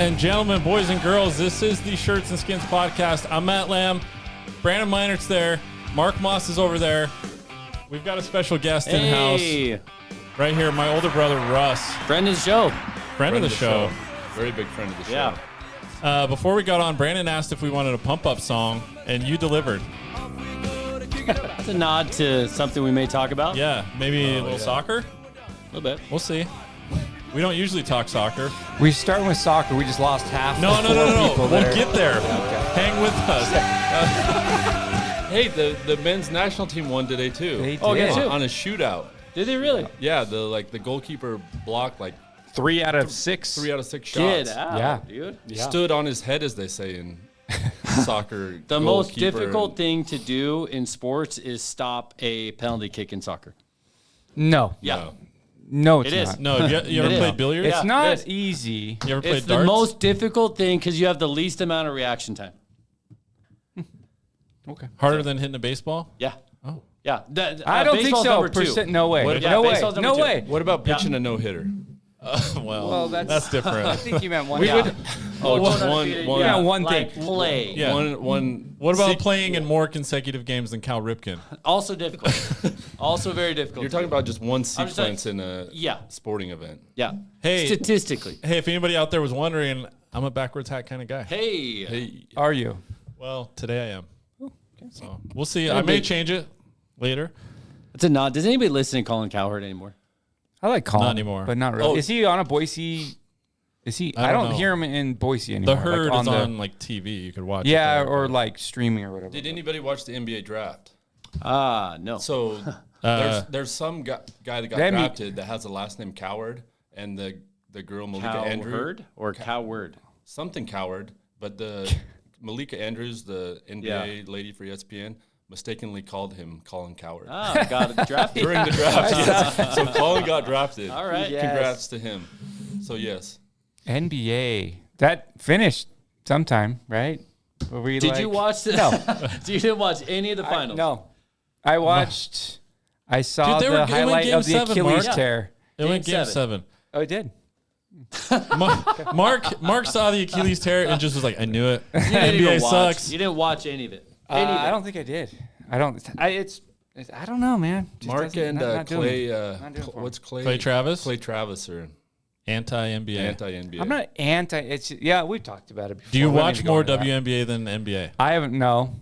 and gentlemen, boys and girls, this is the Shirts and Skins podcast. I'm Matt Lamm. Brandon Meinert's there. Mark Moss is over there. We've got a special guest in-house. Right here, my older brother, Russ. Friend of the show. Friend of the show. Very big friend of the show. Yeah. Before we got on, Brandon asked if we wanted a pump-up song, and you delivered. It's a nod to something we may talk about. Yeah, maybe a little soccer? A little bit. We'll see. We don't usually talk soccer. We start with soccer. We just lost half. No. People We'll there. get there. Okay. Hang with us. Hey, the men's national team won today too. They Oh, did. good too. On a shootout. Did they really? Yeah, the goalkeeper blocked like 3 out of 6. 3 out of 6 Get shots. out, Yeah. dude. Yeah. Stood on his head, as they say in soccer. The most goalkeeper. difficult thing to do in sports is stop a penalty kick in soccer. No. Yeah. No, it's It is. not. No, you ever It is. played billiards? It's Yeah, not it is. easy. You ever played It's darts? the most difficult thing because you have the least amount of reaction time. Okay. Harder than hitting a baseball? Yeah. Oh. Yeah. I don't think baseball's so. number 2. Percent, no way. Yeah, no way. baseball's number No 2. way. What about pitching a no-hitter? Well, that's I different. think you meant one. We Yeah. would. Oh, just one. Yeah, one like thing. play. Yeah. One. What about playing in more consecutive games than Cal Ripken? Also difficult. Also very difficult. You're talking about just one just saying- sequence in a Yeah. sporting event. Yeah. Hey. Statistically. Hey, if anybody out there was wondering, I'm a backwards hat kind of guy. Hey. Hey, Are you? Well, today I am. So we'll see. I may change it later. It's a nod. Does anybody listen to Colin Cowherd anymore? I like Colin. Not anymore. But not really. Oh. Is he on a Boise? Is he? I I don't don't know. hear him in Boise anymore. The herd like is on like TV. You could watch it. Yeah, there. or like streaming or whatever. did anybody watch the NBA draft? No. So there's some guy that got drafted that has the last name Coward, and the girl Malika Andrews. Cowherd or Coward? Something Coward, but the Malika Andrews, the NBA lady for ESPN, mistakenly called him Colin Coward Ah, got it drafted. during the draft. Yes. So Colin got drafted. All right. Yes. Congrats to him. So yes, NBA that finished sometime, right? Were we Did like- you watch the? No. So you didn't watch any of the finals? No, I watched. I saw Dude, it the went highlight game of the 7, Achilles Mark. tear. It went Game game 7. Oh, it did. Mark saw the Achilles tear and just was like, I knew it. You didn't even NBA watch. sucks. You didn't watch any of it. I don't think I did. I don't. It's I don't know, man. Just Mark doesn't- and not doing Clay. it. Not doing it for What's Clay? Clay Travis? Clay Travis are Anti-NBA. anti-NBA. I'm not anti. It's yeah. We've talked about it before. Do you We don't watch need to go more into that. WNBA than NBA? I haven't. No,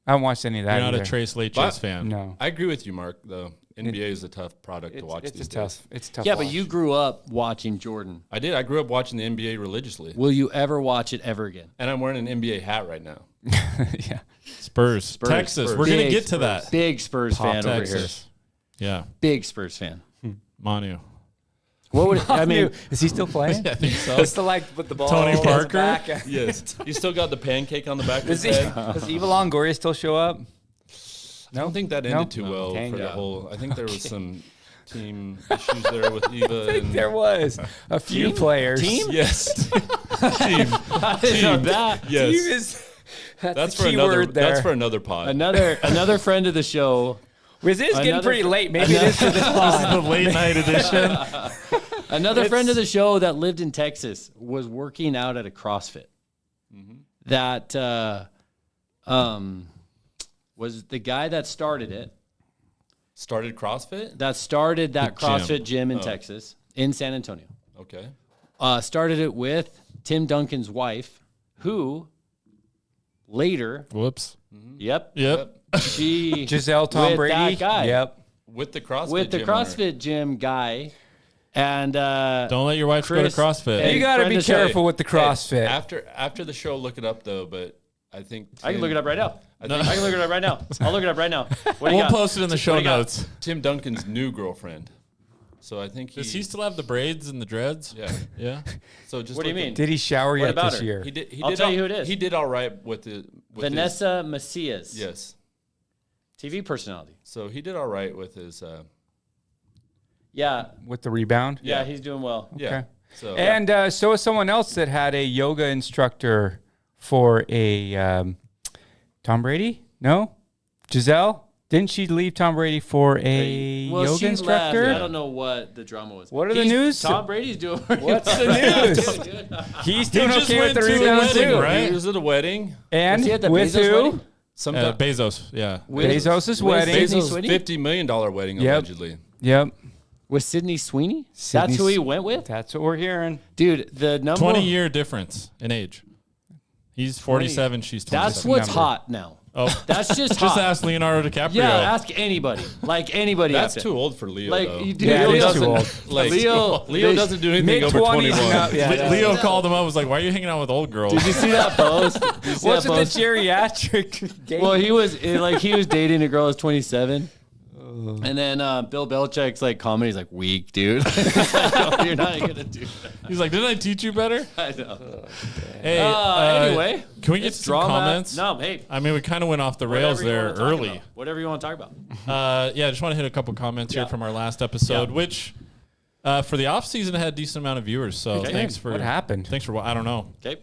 I haven't watched any of that. You're not a either. Trace Late But- Chase fan. No, I agree with you, Mark. Though NBA is a tough product to watch it's these a tough. days. It's a tough. Yeah, but watch. you grew up watching Jordan. I did. I grew up watching the NBA religiously, Will you ever watch it ever again? and I'm wearing an NBA hat right now. yeah. Spurs. Texas. Spurs. We're going to Big get to Spurs. that. Big Spurs fan over here. Texas. Yeah. Big Spurs fan. Manu. What would I mean? Is he still playing? I think so. It's the like with the ball. Tony on his Parker? back. Yes, you still got the pancake on the back of his Does, he, head. does Eva Longoria still show up? I don't think that No? ended too well for Tango. the whole. I think there was some team issues there with Eva. I think And, there was a few players. Team? yes, team. I didn't know that. Yes, Team is. that's the for key another. word there. That's for another pod. Another friend of the show. It is getting another- pretty late. Maybe it is for this This pod. is the late night edition. Another friend of the show that lived in Texas was working out at a CrossFit. That was the guy that started it. Started CrossFit. That started that Gym. CrossFit gym in Texas, in San Antonio. Okay. Started it with Tim Duncan's wife, who later, Whoops. yep, she Giselle Tom with Brady. that guy, Yep. With the CrossFit. with the gym owner. CrossFit gym guy, and Don't let your wife go to Chris- CrossFit. Hey, You got to friend be of the show. careful with the CrossFit. After the show, look it up though. But I think I can look it up right now. I think I can look it up right now. I'll look it up right now. What do you We'll got? post it in the show What do you got? notes. Tim Duncan's new girlfriend. So I think Does he still have the braids and the dreads? Yeah. Yeah. So just What do you look at- mean? Did he shower yet about this her? year? He did. I'll tell you who it is. He did all right with the with Vanessa Macias, His, yes. TV personality. So he did all right with his. Yeah, With the rebound? yeah, Yeah. he's doing well. Yeah. Okay. So And so is someone else that had a yoga instructor for a Tom Brady? No? Giselle? Didn't she leave Tom Brady for a yoga instructor? Left. I don't know what the drama was. What are the news? Tom Brady's doing. What's the news? He's doing okay with the rebounds too, right? He was at a wedding. And was he at the with Bezos who? wedding? Bezos, yeah. Bezos' wedding. Bezos' $50 million wedding, allegedly. Yep. With Sydney Sweeney? That's who he went with? That's what we're hearing. Dude, the number 20-year difference in age. He's 47, she's 27. That's what's hot now. Oh, that's just just hot. ask Leonardo DiCaprio. Yeah, ask anybody. Like anybody. That's too old for Leo. Like, though. Yeah, Leo too old. Like, Leo doesn't do anything over 21. Leo called him up. Was like, "Why are you hanging out with old girls?" Did you see that post? What's with the geriatric dating? Well, he was dating a girl who's 27. And then Bill Belichick's like comedy. He's like, weak, dude. Like, no, you're not gonna do that. He's like, "Didn't I teach you better?" I know. Hey, Anyway, can we get to some comments? No, hey. I mean, we kind of went off the rails there early. Whatever you want to talk about. Yeah, I just want to hit a couple comments here from our last episode, which for the off season had a decent amount of viewers. So thanks for what happened. Thanks for I don't know. Okay.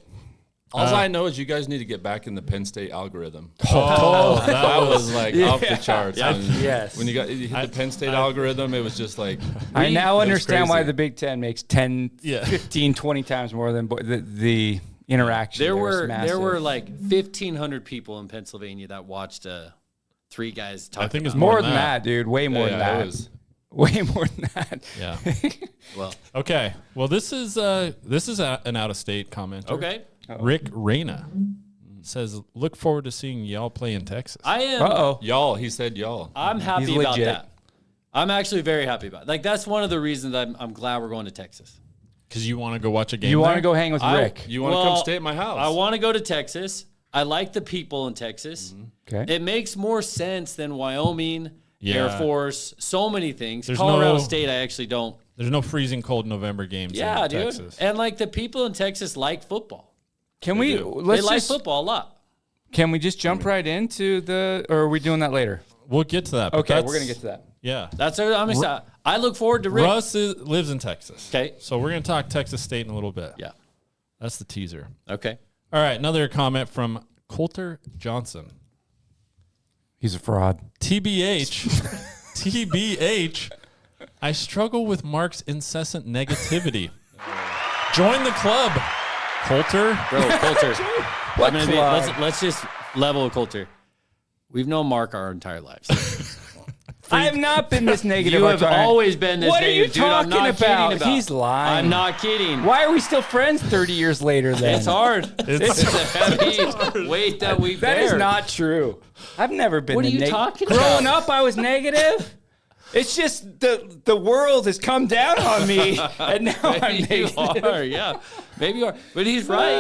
All I know is you guys need to get back in the Penn State algorithm. Oh, That was like off the charts. Yeah. Yes. When you hit the Penn State algorithm, it was just like. I now It was understand why crazy. the Big Ten makes 10, 15, 20 times more than the interaction. There was were massive. like 1,500 people in Pennsylvania that watched three guys talking. I think it's about more than that, dude. Way more than that. It was, Way more than that. Yeah. Well, Okay. Well, this is an out of state commenter. okay. Rick Reyna says, "Look forward to seeing y'all play in Texas." I am. Uh-oh. y'all. He said y'all. I'm happy He's about legit. that. I'm actually very happy about it. Like, that's one of the reasons I'm glad we're going to Texas. Because you want to go watch a game. You want to there? go hang with Rick. You want to come stay at my house? I want to go to Texas. I like the people in Texas. Okay. It makes more sense than Wyoming, Air Force, so many things. There's Colorado no- State, I actually don't. There's no freezing cold November games. Yeah, in dude. Texas. And like the people in Texas like football. Can we? They Let's like just. football a lot. Can we just jump right into the? Or are we doing that later? We'll get to that. but Okay, that's- we're gonna get to that. Yeah. That's I'm excited. I look forward to Rick. Russ lives in Texas. Okay. So we're going to talk Texas State in a little bit. Yeah. That's the teaser. Okay. All right. Another comment from Coulter Johnson. He's a fraud. TBH. TBH. I struggle with Mark's incessant negativity. Join the club, Coulter. Bro, Coulter. What Let's just level with Coulter. We've known Mark our entire lives. I have not been this negative. You have always been this What are you negative, dude. I'm talking not about? kidding about. He's lying. I'm not kidding. Why are we still friends 30 years later then? It's hard. It's a heavy weight that we bear. That is not true. I've never been What are the you talking Growing about? up, I was negative. It's just the world has come down on me, and now I'm You negative. are, yeah. Maybe you are. But he's right.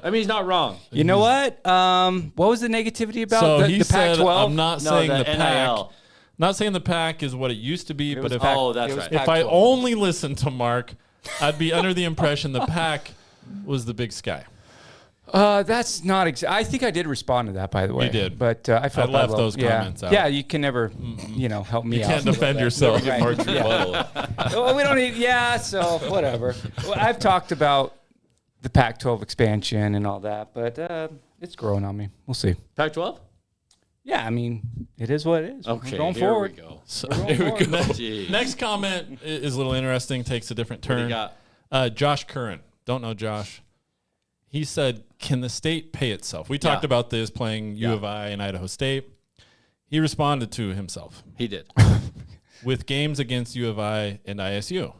I mean, he's not wrong. You know what? What was the negativity about So the he said, Pac-12? I'm not No, saying the the pack. NIL. Not saying the pack is what it used to be, but was if, Pac- Oh, that's it was right. if I Pac-12. only listened to Mark, I'd be under the impression the pack was the big sky. That's not. I think I did respond to that, by the way. You did. but I felt I that left low. those Yeah. comments out. Yeah, you can never, help me You out. can't defend yourself. Right. Mark's rebuttal. Well, we don't need. Yeah, so whatever. Well, I've talked about the Pac-12 expansion and all that, but it's growing on me. We'll see. Pac-12? Yeah, I mean, it is what it is. Okay, We're going here forward. we go. So, Jeez. next comment is a little interesting, takes a different What do turn. you got? Josh Curran. Don't know Josh. He said, can the state pay itself? We talked about this playing U of I and Idaho State. He responded to himself He did. with games against U of I and ISU.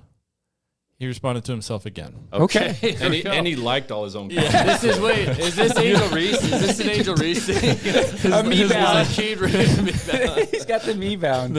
He responded to himself again. Okay. Here And we he, go. and he liked all his own. This is is this Angel Reese? Is this an Angel Reese thing? A me bound. He's He's got the me bound.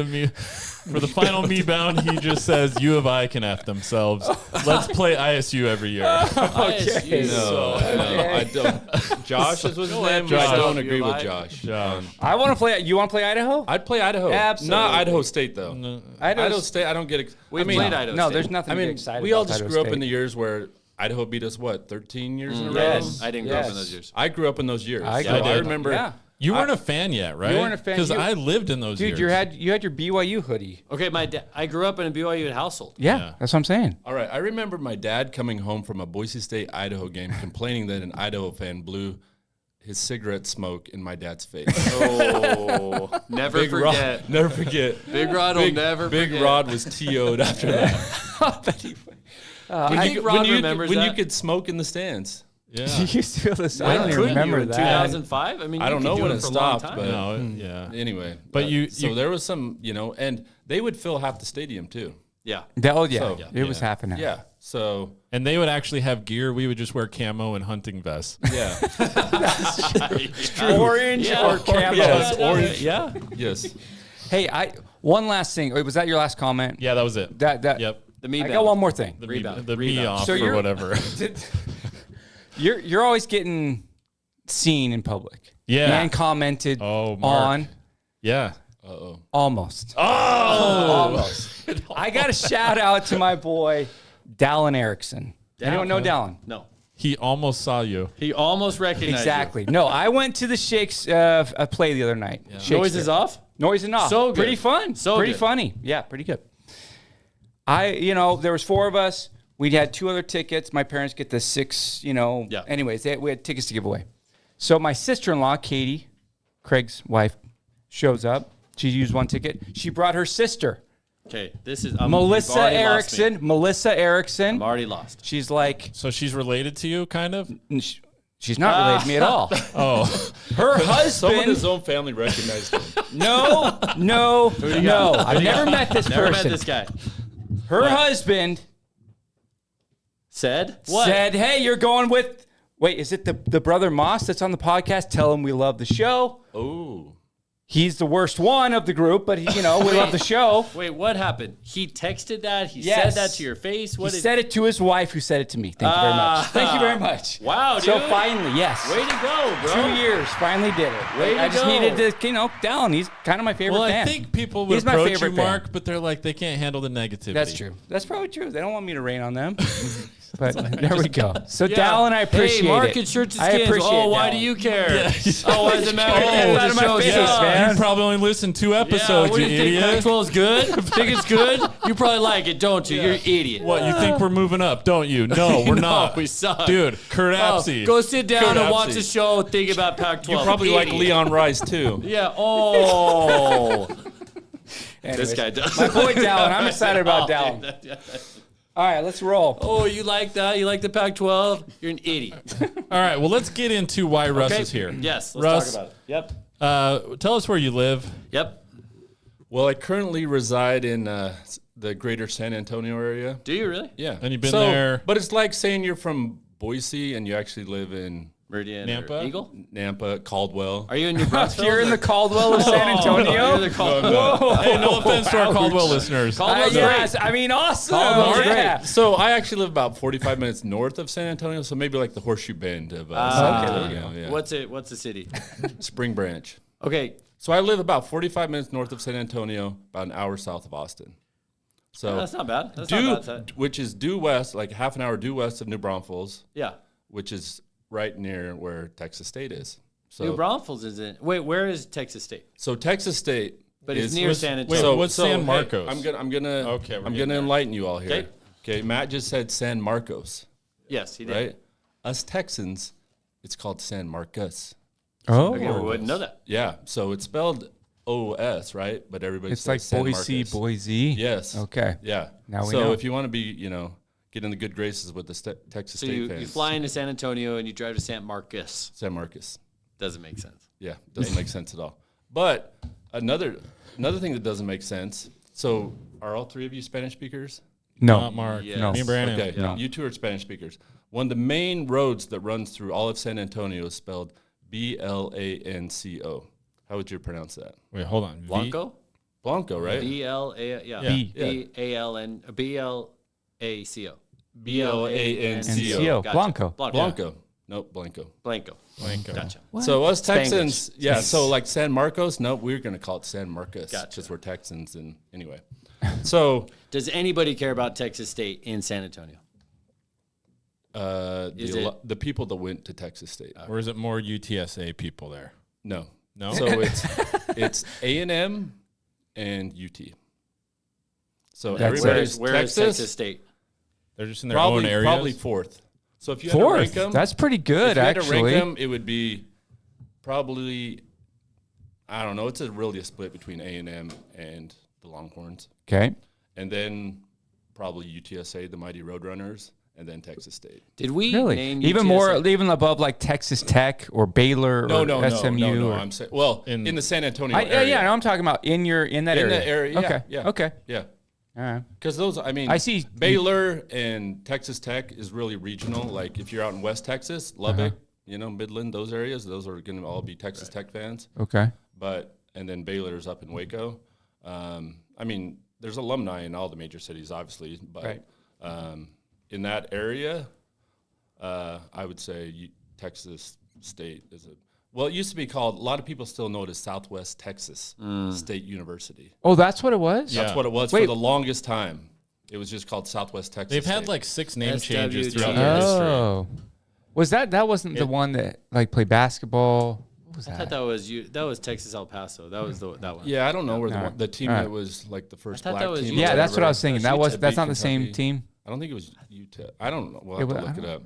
For the final me bound, he just says U of I can F themselves. Let's play ISU every year. Okay. No, I don't. Josh is his name. Josh. I don't You agree with like- Josh. I want to play. You want to play Idaho? I'd play Idaho. Absolutely. Not Idaho State though. Idaho State. I don't get. We played Idaho No, State. there's nothing I to get mean, excited we all about just Idaho grew up State. in the years where Idaho beat us. What, 13 years in a row? Yes. I didn't grow up in Yes. those years. I grew up in those years. I So grew up- I remember. Yeah. You weren't a fan yet, right? You weren't a fan. Because You- I lived in those Dude, years. you had your BYU hoodie. Okay, I grew up in a BYU household. Yeah, that's what I'm saying. All right, I remember my dad coming home from a Boise State Idaho game complaining that an Idaho fan blew his cigarette smoke in my dad's face. Oh, never Big forget. Rod, never forget. Big Rod will never Big forget. Rod was TO'd after that. Rod remembers when that? you could smoke in the stands. Yeah. You used to feel this. I When don't could even you? remember In that. 2005? I mean, I you don't could know do when it it for a long stopped, time. but No, yeah. anyway. But so there was some, and they would fill half the stadium too. Yeah. Oh yeah, So, it was half an hour. Yeah. So And they would actually have gear. We would just wear camo and hunting vests. yeah. Orange or camo. Yes, orange. Yeah. Yes. Hey, one last thing. Wait, was that your last comment? Yeah, that was it. That. Yep. The me I got one more thing. The Rebound. me Rebound. off So or you're- whatever. You're always getting seen in public. Yeah. And commented Oh, Mark. on Yeah. Uh-oh. almost. Oh. Almost. I got a shout out to my boy Dallin Erickson. Anyone know Dallin? No. He almost saw you. He almost recognized Exactly. No, I went to the Shakes play the other night. you. Shakes Noise is there. off? Noise and off. So good. Pretty fun. So pretty good. funny. Yeah, pretty good. There was 4 of us. We had 2 other tickets. My parents get the 6, Yeah. Anyways, we had tickets to give away. So my sister-in-law, Katie, Craig's wife, shows up. She used 1 ticket. She brought her sister, Okay, this is Melissa Erickson. Melissa Erickson. I'm already lost. She's like, So she's related to you, kind of? she's not related to me at all. Oh. Her Someone in his husband. own family recognized him. No. I've never met this Never person. met this guy. Her husband Said what? said, "Hey, you're going with." Wait, is it the brother Moss that's on the podcast? Tell him we love the show. Oh. He's the worst one of the group, but we love the show. Wait, what happened? He texted that? He Yes. said that to your face? He said it to his wife, who said it to me. Thank you very much. Thank you very much. Wow, So dude. finally, yes. Way to go, bro. 2 years, finally did it. Way I to just go. needed to, Dallin. He's kind of my favorite Well, fan. I think people would He's my approach you, favorite fan. Mark, but they're like, they can't handle the negativity. That's true. That's probably true. They don't want me to rain on them. But there we go. So Yeah. Dallin, I appreciate Hey, Mark it. and Shirts and I Skins. appreciate Oh, why Dallin. do you care? Oh, why does it matter? Get that out of my face, man. You probably only listened 2 Yeah, episodes, what do you you think? idiot. Pac-12 is good? Think it's good? You probably like it, don't you? You're an idiot. What, you think we're moving up, don't you? No, we're No, not. we suck. Dude, Kurt Oh, Apsey. go sit down Kurt and watch Apsey. the show. Think about Pac-12. You probably like Idiot. Leon Rice too. Yeah. Oh. Anyways, This guy does. My boy Dallin. I'm excited about Oh, Dallin. dude. All right, let's roll. Oh, you like that? You like the Pac-12? You're an idiot. All right, well, let's get into why Russ is here. Yes. Let's Russ, talk about it. Yep. tell us where you live. Yep. Well, I currently reside in the greater San Antonio area. Do you really? Yeah. And you've been there- But it's like saying you're from Boise and you actually live in Meridian Nampa? or Eagle? Nampa, Caldwell. Are you in New Brunswick? You're in the Caldwell of San Antonio. You're in the Caldwell. Hey, no offense to our Caldwell listeners. Caldwell's Yes, great. I mean, awesome. Caldwell's Yeah. So I actually live about 45 minutes north of San Antonio, so maybe like the Horseshoe Bend of San okay, Antonio. Yeah. What's the city? Spring Branch. Okay. So I live about 45 minutes north of San Antonio, about an hour south of Austin. So That's not bad. That's due, not bad. which is due west, like half an hour due west of New Braunfels, Yeah. which is right near where Texas State is. So New Braunfels is in. Wait, where is Texas State? So Texas State, But it's is- near was- San Wait, Antonio. what's San Marcos? I'm gonna Okay, we're I'm getting gonna there. enlighten you all here. Okay. Okay, Matt just said San Marcos, Yes, he did. right? Us Texans, it's called San Marcos. Oh, Okay, we wouldn't know that. Yeah, so it's spelled O-S, right? But everybody it's says like San Boise, Marcos. Boise. Yes. Okay. Yeah. Now we so know. if you want to be, get in the good graces with the Texas So State you fans, fly into San Antonio and you drive to San Marcos. San Marcos. Doesn't make sense. Yeah, doesn't make sense at all. But another thing that doesn't make sense. So are all 3 of you Spanish speakers? No. Not Mark. Yes. No. Me and Brandon. Okay, No. you 2 are Spanish speakers. One of the main roads that runs through all of San Antonio is spelled Blanco. How would you pronounce that? Wait, hold on. Blanco? Blanco, right? B-L-A, yeah. B. B-A-L-N, B-L-A-C-O. B-L-A-N-C-O. Gotcha. Blanco. Blanco. Nope, Blanco. Blanco. Blanco. Gotcha. So us Texans, Spanglish. yeah. So like San Marcos, nope, we're gonna call it San Marcos Gotcha. because we're Texans. And anyway, so Does anybody care about Texas State in San Antonio? Is it- the people that went to Texas State, Or is it more UTSA people there? no, No? So it's A&M and UT. So That's everybody's Where is Texas, Texas State? They're just in their own areas? probably 4th. So if you had to rank Fourth. them, That's pretty if good, you had to actually. rank them, it would be Probably, I don't know. It's really a split between A&M and the Longhorns. Okay. And then probably UTSA, the Mighty Roadrunners, and then Texas State. Did we Really? name Even UTSA? more, even above like Texas Tech or Baylor or SMU? No. or, I'm saying, well, in the San Antonio yeah, area. no, I'm talking about in that area. In that area, yeah. Okay. Yeah. Okay. Yeah. All right. Because those, I mean, I see. Baylor and Texas Tech is really regional. Like if you're out in West Texas, Lubbock, Midland, those areas, those are going to all be Texas Tech fans. Okay. And then Baylor's up in Waco. I mean, there's alumni in all the major cities, obviously, but in that area, I would say Texas State is well, it used to be called, a lot of people still know it as Southwest Texas State University. Oh, that's what it was? That's what it was for the longest time. It was just called Southwest Texas They've State. had like 6 name SWT. changes throughout their history. Oh. Was that wasn't the one that like played basketball? What was I that? thought that was Texas El Paso. That was that one. Yeah, I don't know where All right. the team All right. that was like the first I thought black that was team. UTEP. Yeah, that's what I was thinking. UTEP That's not beat the same Kentucky. team. I don't think it was UTEP. I don't know. We'll have It to was- look it up.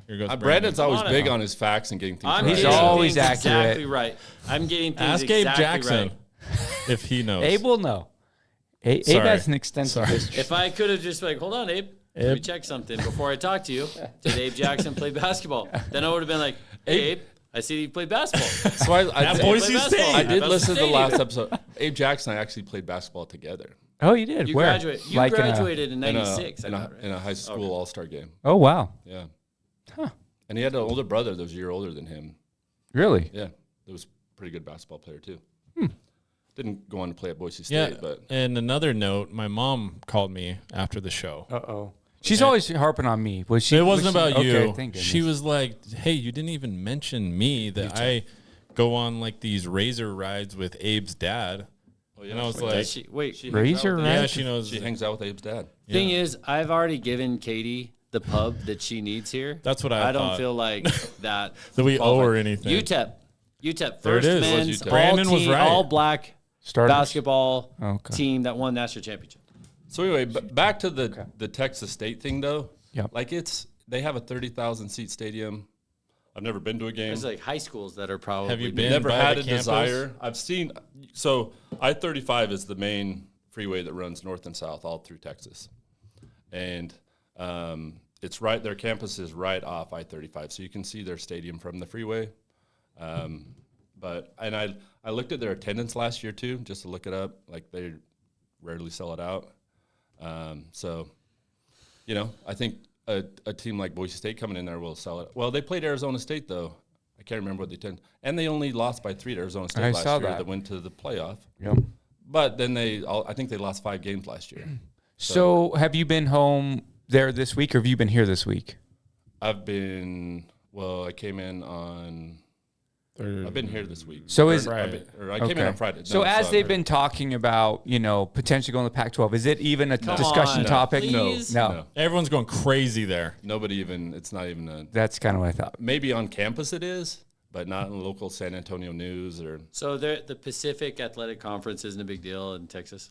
Here goes Brandon's always Come on big now. on his facts and getting things I'm right. He's getting always things accurate. exactly right. I'm getting things Ask Abe exactly Jackson right. if he knows. Abe will know. Abe Sorry. has an extensive history. If I could have just like, hold on, Abe, let me check something before I talk to you. Did Abe Jackson play basketball? Then I would have been like, hey, Abe, I see you play basketball. So I did, Boise State. I did Boise listen to the State last even. episode. Abe Jackson and I actually played basketball together Oh, you did? You Where? graduated. You Like graduated in in '96. a high school all-star game. Oh, wow. Yeah. And he had an older brother that was a year older than him. Really? Yeah. That was a pretty good basketball player, too. Didn't go on to play at Boise Yeah. State, but And another note, my mom called me after the show. Uh-oh. She's always harping on me. Was she? It wasn't was she- about you. Okay, thank She goodness. was like, "Hey, you didn't even mention me that I go on like these razor rides with Abe's dad." And I was like, Wait. Razor "Yeah, rides? she knows." she hangs out with Abe's dad. Thing is, I've already given Katie the pub that she needs here. That's what I don't thought. feel like that. That we owe her anything. UTEP There it first is. men's UTEP. Brandon all was team, right. all black Starters? basketball Okay. team that won national championship. So anyway, back to the Texas State thing, though. Yep. Like they have a 30,000 seat stadium. I've never been to a game. There's like high schools that are probably. Have you been? Never by had the a campus? desire. I've seen. So I-35 is the main freeway that runs north and south all through Texas, and it's right. Their campus is right off I-35, so you can see their stadium from the freeway. But I looked at their attendance last year too, just to look it up. Like they rarely sell it out. So, I think a team like Boise State coming in there will sell it. Well, they played Arizona State though. I can't remember what they did, and they only lost by 3 to Arizona State I last saw year. that. That went to the playoff. Yep. But then I think they lost 5 games last year. So have you been home there this week, or have you been here this week? I came in on. I've been here this week. So is I came in on Friday. So No, as I'm they've here. been talking about, potentially going to the Pac-12, is it even a discussion on, topic? please. No. Everyone's going crazy there. Nobody even. It's not even a. That's kind of what I thought. Maybe on campus it is, but not in the local San Antonio news or So the Pacific Athletic Conference isn't a big deal in Texas.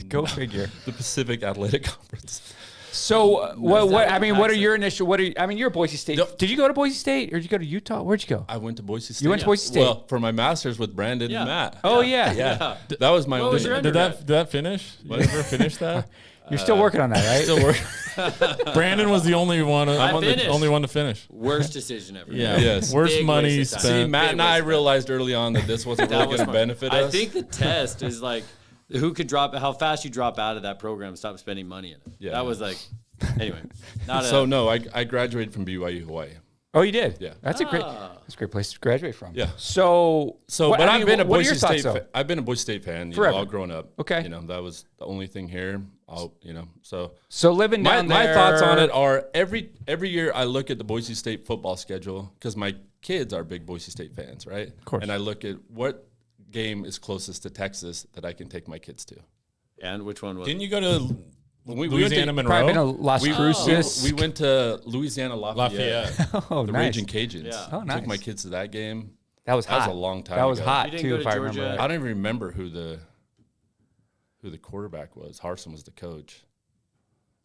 Go figure. the Pacific Athletic Conference. So what? that I mean, what are accent? your initial? You're Boise State. Yep. Did you go to Boise State, or did you go to Utah? Where'd you go? I went to Boise State. You went to Boise State? Well, for my master's with Brandon Yeah. and Matt. Oh yeah. Yeah, that was my What only. was your Did that finish? You ever finish that? You're still working on that, right? Still working. Brandon was the only one. I'm the finished. only one to finish. Worst decision ever. Yeah. Yes. Worst Big money waste of time. See, spent. Matt and I waste of realized early on that this wasn't That really was going to smart. benefit I us. think the test is like how fast you drop out of that program, stop spending money in it. Yeah. That was like, anyway. I graduated from BYU Hawaii. Oh, you did. Yeah. That's a great place to graduate from. Yeah. So But I've been a what are your Boise thoughts, State. though? I've been a Boise State fan Forever. all growing up. Okay. that was the only thing here. So So living my down there. thoughts on it are every year I look at the Boise State football schedule because my kids are big Boise State fans, right? Of course. And I look at what game is closest to Texas that I can take my kids to. And which one was Didn't it? you go to We Louisiana went Probably been a Monroe? Las Cruces. we went to Louisiana Lafayette. Lafayette. Oh, The nice. Raging Cajuns. Yeah. Oh, nice. Took my kids to that game. That was hot. That was a long time That was ago. hot You didn't too, go to if I remember Georgia? right. I don't even remember who the quarterback was. Harsin was the coach.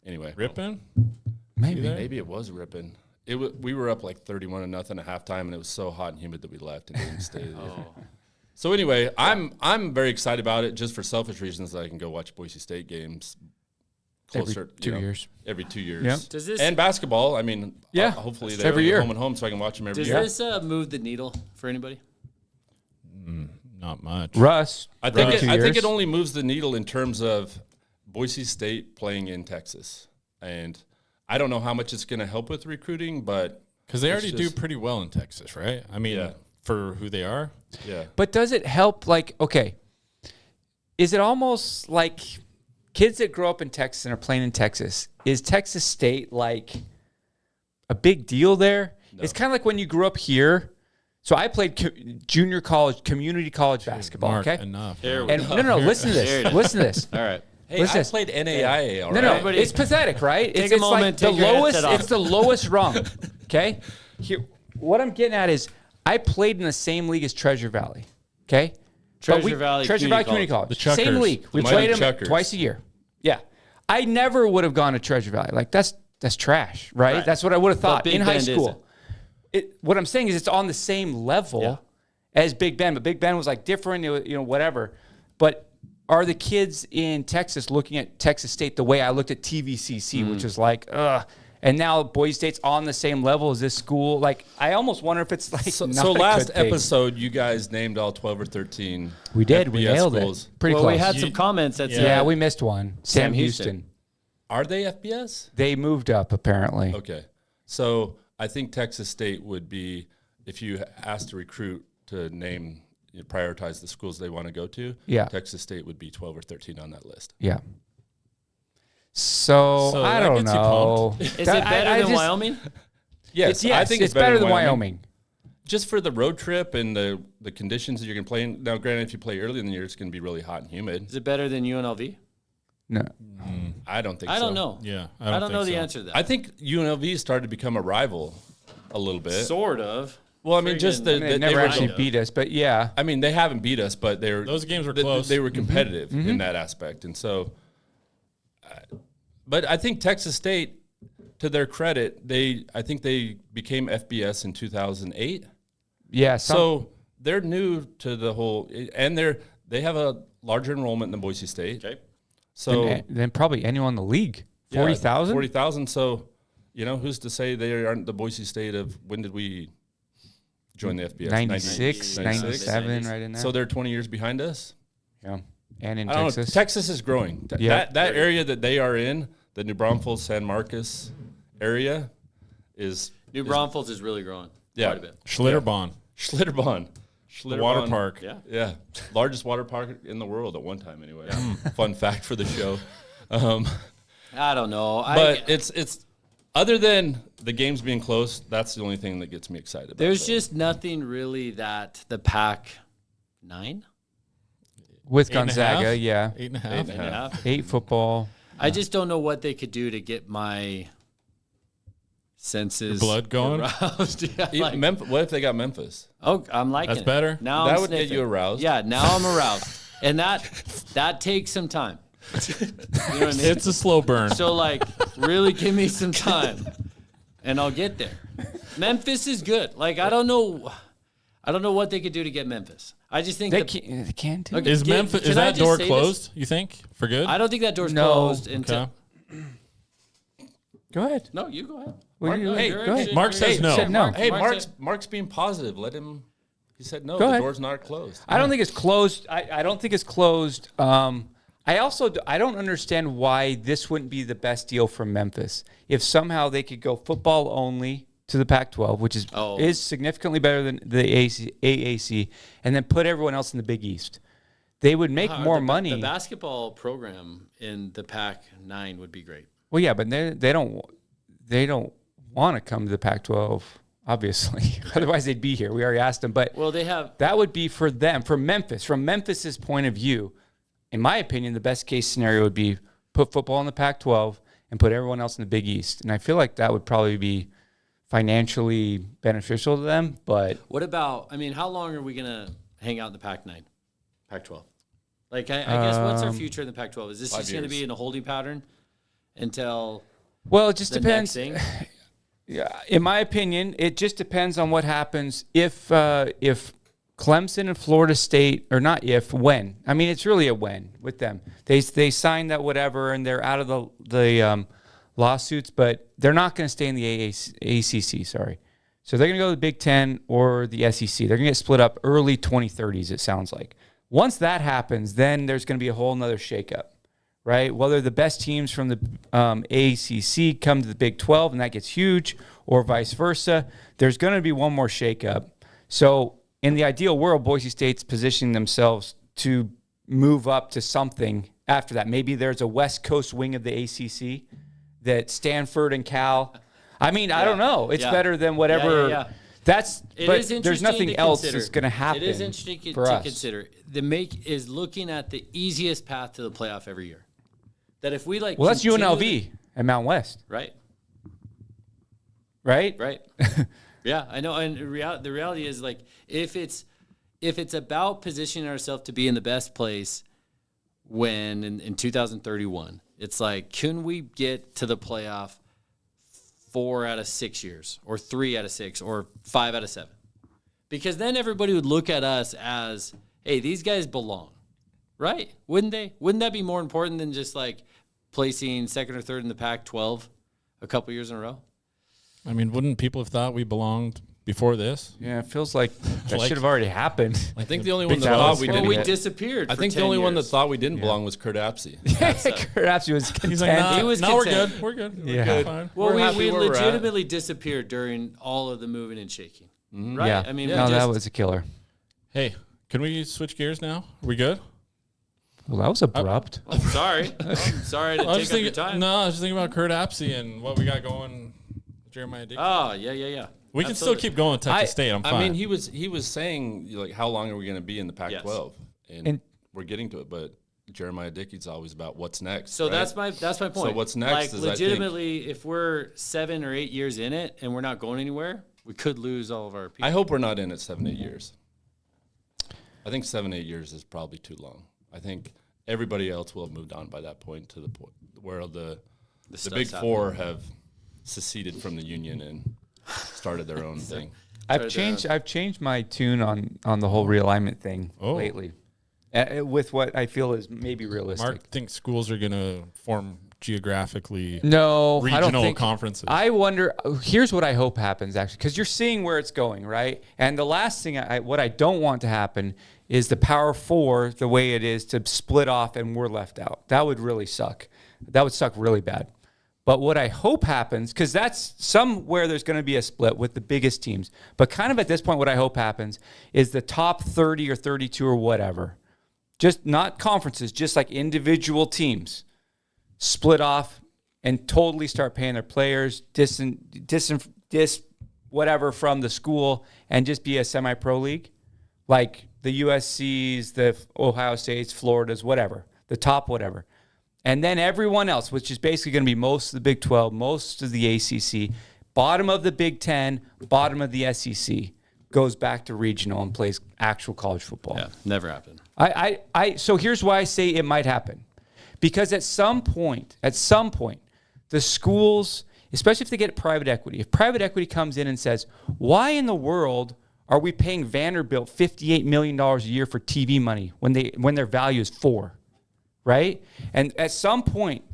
Anyway, Rippin? Maybe. there? maybe it was Rippin. we were up like 31-0 at halftime, and it was so hot and humid that we left and didn't stay there. So anyway, I'm very excited about it just for selfish reasons that I can go watch Boise State games closer every 2 years. Every 2 years. Yeah. Does this and basketball. I mean, Yeah. hopefully It's they're every year. home and home so I can watch them every does year. this move the needle for anybody? Not much. Russ. I think Russ. 2 I think years. it only moves the needle in terms of Boise State playing in Texas, and I don't know how much it's going to help with recruiting, but Because they it's already do just- pretty well in Texas, right? I mean, Yeah. for who they are. yeah. But does it help? Like, okay, is it almost like kids that grow up in Texas and are playing in Texas? Is Texas State like a big deal there? No. It's kind of like when you grew up here. So I played junior college, community college basketball. Mark, Okay, enough. Here man. we and no, listen to There it this. is. Listen to this. All right. Hey, What's I this? played NAIA, all No, right? no, Everybody- it's pathetic, right? Take It's, a it's moment, like the take your lowest. headset off. It's the lowest rung. Okay, here, what I'm getting at is I played in the same league as Treasure Valley. Okay, Treasure Valley Community College. The Chuckers. Same league. We The mighty played them Chuckers. twice a year. Yeah, I never would have gone to Treasure Valley. Like that's trash, right? Right. That's what I would have thought Big in high Bend school. What I'm saying is it's on the same level as Big Bend, but Big Bend was like different, it was, whatever. But are the kids in Texas looking at Texas State the way I looked at TVCC, which is like, ugh. And now Boise State's on the same level as this school. Like, I almost wonder if it's like So not a last good thing. episode, you guys named all 12 or 13. We did. We FBS nailed schools. it. Pretty Well, close. we had some comments that said, yeah, we missed one. Sam Houston. Houston. Are they FBS? They moved up, apparently. Okay. So I think Texas State would be, if you asked to recruit to name, prioritize the schools they want to go to, Yeah. Texas State would be 12 or 13 on that list. Yeah. So I that don't gets you know. is it better than Wyoming? Yes, Yes, I think it's better than Wyoming. Just for the road trip and the conditions that you're going to play in. Now, granted, if you play early in the year, it's going to be really hot and humid. Is it better than UNLV? No. I don't think so. I don't know. Yeah, I don't know think the so. answer to that. I think UNLV started to become a rival a little bit. Sort of. Well, I mean, just Friggin- They never were actually the- beat us, but yeah. I mean, they haven't beat us, but they're Those games were close. They were competitive in that aspect, and so. But I think Texas State, to their credit, I think they became FBS in 2008. Yeah. So they're new to the whole, and they have a larger enrollment than Boise State. Okay. So then probably anyone in the league. 40,000? 40,000. So, who's to say they aren't the Boise State of when did we join the FBS? 96, 96. 97, right in there. So they're 20 years behind us. yeah. And in I don't know. Texas. Texas is growing. Yeah. That area that they are in, the New Braunfels, San Marcos area, is New Braunfels is really growing quite a bit. Schlitterbahn, Schlitterbahn. the water Schlitterbahn. park. Yeah. Yeah, largest water park in the world at one time. Anyway, fun fact for the show. I don't know. But it's other than the games being close, that's the only thing that gets me excited. About There's that. just nothing really that the Pac-9, With 8.5? Gonzaga, yeah. 8.5. 8.5. 8 football. I just don't know what they could do to get my senses Your blood going? aroused. Yeah, Even Memphis, what if they got Memphis? oh, I'm liking That's it. better? Now That I'm would get sniffing. you aroused. Yeah, now I'm aroused, and that takes some time. You know what I mean? It's a slow burn. So like, really give me some time, and I'll get there. Memphis is good. Like I don't know what they could do to get Memphis. I just think They can too. Okay. Is Can- Memphis? can Is I that just door say closed? You think for good? I don't think that door's No. closed until. Okay. Go ahead. No, you go ahead. What do you- hey, go ahead. Mark says no. Said no. Hey, Mark Mark's being positive. Let him. He said no. Go The ahead. door's not closed. I don't think it's closed. I don't think it's closed. I also I don't understand why this wouldn't be the best deal for Memphis. If somehow they could go football only to the Pac-12, which is significantly better than the AAC, and then put everyone else in the Big East, they would make more money. The basketball program in the Pac-9 would be great. Well, yeah, but they don't want to come to the Pac-12, obviously. Otherwise, they'd be here. We already asked them, but Well, they have. that would be for them, for Memphis. From Memphis's point of view, in my opinion, the best case scenario would be put football in the Pac-12 and put everyone else in the Big East. And I feel like that would probably be financially beneficial to them. But What about? I mean, how long are we gonna hang out in the Pac-9, Pac-12? Like, I guess what's our future in the Pac-12? Is this 5 just going to years. be in a holding pattern until well, it just the depends. next thing? in my opinion, it just depends on what happens if Clemson and Florida State, or not if, when. I mean, it's really a when with them. They signed that whatever, and they're out of the lawsuits, but they're not going to stay in the ACC, sorry. So they're going to go to the Big Ten or the SEC. They're going to get split up early 2030s, it sounds like. Once that happens, then there's going to be a whole nother shakeup, right? Whether the best teams from the ACC come to the Big 12, and that gets huge, or vice versa, there's going to be one more shakeup. So in the ideal world, Boise State's positioning themselves to move up to something after that. Maybe there's a West Coast wing of the ACC that Stanford and Cal. I mean, I don't know. It's better than whatever. There's nothing else that's going to happen. It is interesting to consider. The make is looking at the easiest path to the playoff every year. That if we that's UNLV and Mountain West, right? Right. Yeah, I know. And the reality is, like, if it's about positioning ourselves to be in the best place when in 2031, it's like, can we get to the playoff 4 out of 6 years, or 3 out of 6, or 5 out of 7? Because then everybody would look at us as, hey, these guys belong, right? Wouldn't they? Wouldn't that be more important than just like placing second or third in the Pac-12 a couple years in a row? I mean, wouldn't people have thought we belonged before this? Yeah, it feels like that should have already happened. I think the only one that thought we didn't. We disappeared. I think the only one that thought we didn't belong was Kurt Apsey. Kurt Apsey was content. He's like, nah, he was we're content. good. We're good. Yeah. We're fine. Well, we legitimately disappeared during all of the moving and shaking. Mm-hmm. Right? Yeah. I mean, that was a killer. Hey, can we switch gears now? Are we good? Well, that was abrupt. I'm sorry. I'm sorry to take up your time. No, I was just thinking about Kurt Apsey and what we got going. Jeremiah Dickey. Oh, yeah. We can still keep going with Texas State. I'm fine. I mean, he was saying, like, how long are we going to be in the Pac-12? Yes. And we're getting to it, but Jeremiah Dickey's always about what's next. So right? that's my point. So what's next? Like, is legitimately, if we're 7 or 8 years in it and we're not going anywhere, we could lose all of our people. I hope we're not in it 7, 8 years. I think 7, 8 years is probably too long. I think everybody else will have moved on by that point to the point where the Big Four have seceded from the union and started their own thing. I've changed my tune on the whole realignment thing lately, with what I feel is maybe realistic. Mark thinks schools are going to form geographically regional I don't think, conferences. I wonder. Here's what I hope happens, actually, because you're seeing where it's going, right? And the last thing what I don't want to happen is the Power Four, the way it is, to split off and we're left out. That would really suck. That would suck really bad. But what I hope happens, because that's somewhere there's going to be a split with the biggest teams, but kind of at this point what I hope happens is the top 30 or 32 or whatever, just not conferences, just like individual teams, split off and totally start paying their players, whatever from the school, and just be a semi-pro league, like the USCs, the Ohio States, Floridas, whatever, the top whatever. And then everyone else, which is basically going to be most of the Big 12, most of the ACC, bottom of the Big 10, bottom of the SEC, goes back to regional and plays actual college football. Yeah, never happened. So here's why I say it might happen. Because at some point, the schools, especially if they get private equity, if private equity comes in and says, why in the world are we paying Vanderbilt $58 million a year for TV money when their value is $4 million? Right? And at some point,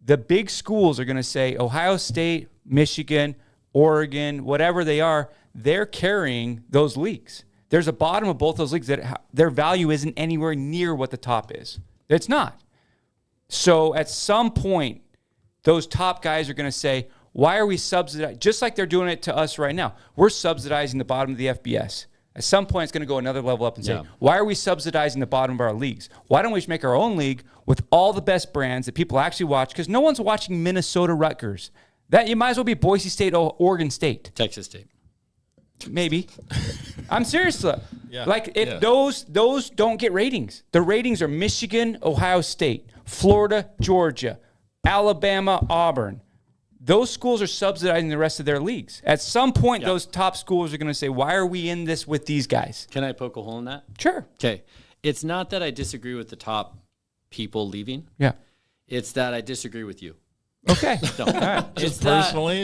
the big schools are going to say, Ohio State, Michigan, Oregon, whatever they are, they're carrying those leagues. There's a bottom of both those leagues that their value isn't anywhere near what the top is. It's not. So at some point, those top guys are going to say, why are we subsidizing? Just like they're doing it to us right now. We're subsidizing the bottom of the FBS. At some point, it's going to go another level up and say, why are we subsidizing the bottom of our leagues? Why don't we just make our own league with all the best brands that people actually watch? Because no one's watching Minnesota Rutgers. That you might as well be Boise State or Oregon State. Texas State. Maybe. I'm serious. Like, if those don't get ratings. The ratings are Michigan, Ohio State, Florida, Georgia, Alabama, Auburn. Those schools are subsidizing the rest of their leagues. At some point, those top schools are going to say, why are we in this with these guys? Can I poke a hole in that? Sure. Okay. It's not that I disagree with the top people leaving. Yeah. It's that I disagree with you. Okay. No. All right. Just personally,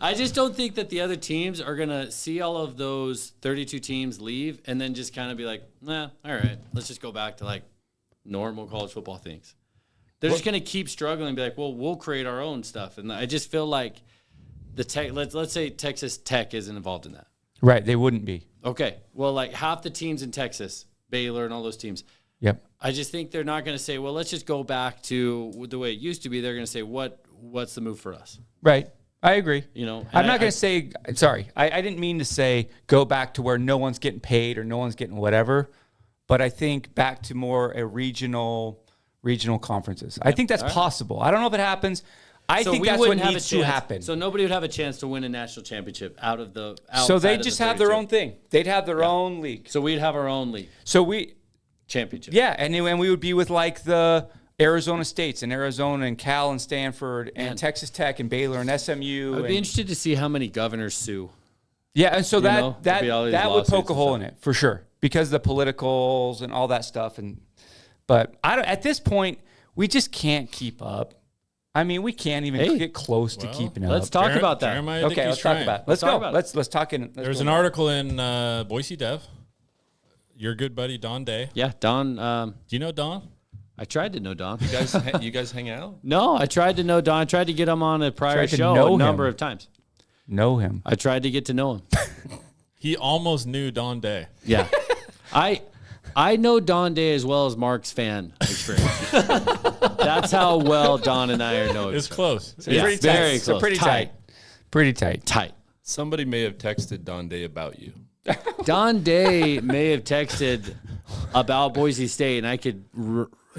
I just don't think that the other teams are going to see all of those 32 teams leave and then just kind of be like, nah, all right, let's just go back to like normal college football things. They're just going to keep struggling and be like, well, we'll create our own stuff. And I just feel like let's say Texas Tech isn't involved in that. Right. They wouldn't be. Okay. Well, like half the teams in Texas, Baylor and all those teams, Yep. I just think they're not going to say, well, let's just go back to the way it used to be. They're going to say, what's the move for us? Right. I agree. You know, I'm not going to say, sorry, I didn't mean to say go back to where no one's getting paid or no one's getting whatever, but I think back to more a regional conferences. I think that's possible. I don't know if it happens. I think that's what needs to happen. So nobody would have a chance to win a national championship So they just have their own thing. They'd have their own league. So we'd have our own league. Championship. Yeah, and we would be with like the Arizona States and Arizona and Cal and Stanford and Texas Tech and Baylor and SMU. I'd be interested to see how many governors sue. Yeah, and so that would poke a hole in stuff. it for sure because the politicals and all that stuff. But at this point, we just can't keep up. I mean, we can't even get close to keeping up. Let's talk about that. Okay, let's talk about it. Let's go. Let's talk in. There's an article in Boise Dev. Your good buddy Don Day. Yeah, Don. Do you know Don? I tried to know Don. You guys hang out? No, I tried to know Don. I tried to get him on a prior show a number of times. Know him. I tried to get to know him. He almost knew Don Day. Yeah. I know Don Day as well as Mark's fan experience. That's how well Don and I know. It's close. Yeah, pretty very tight. close. So pretty tight. Pretty tight. Tight. Somebody may have texted Don Day about you. Don Day may have texted about Boise State, and I could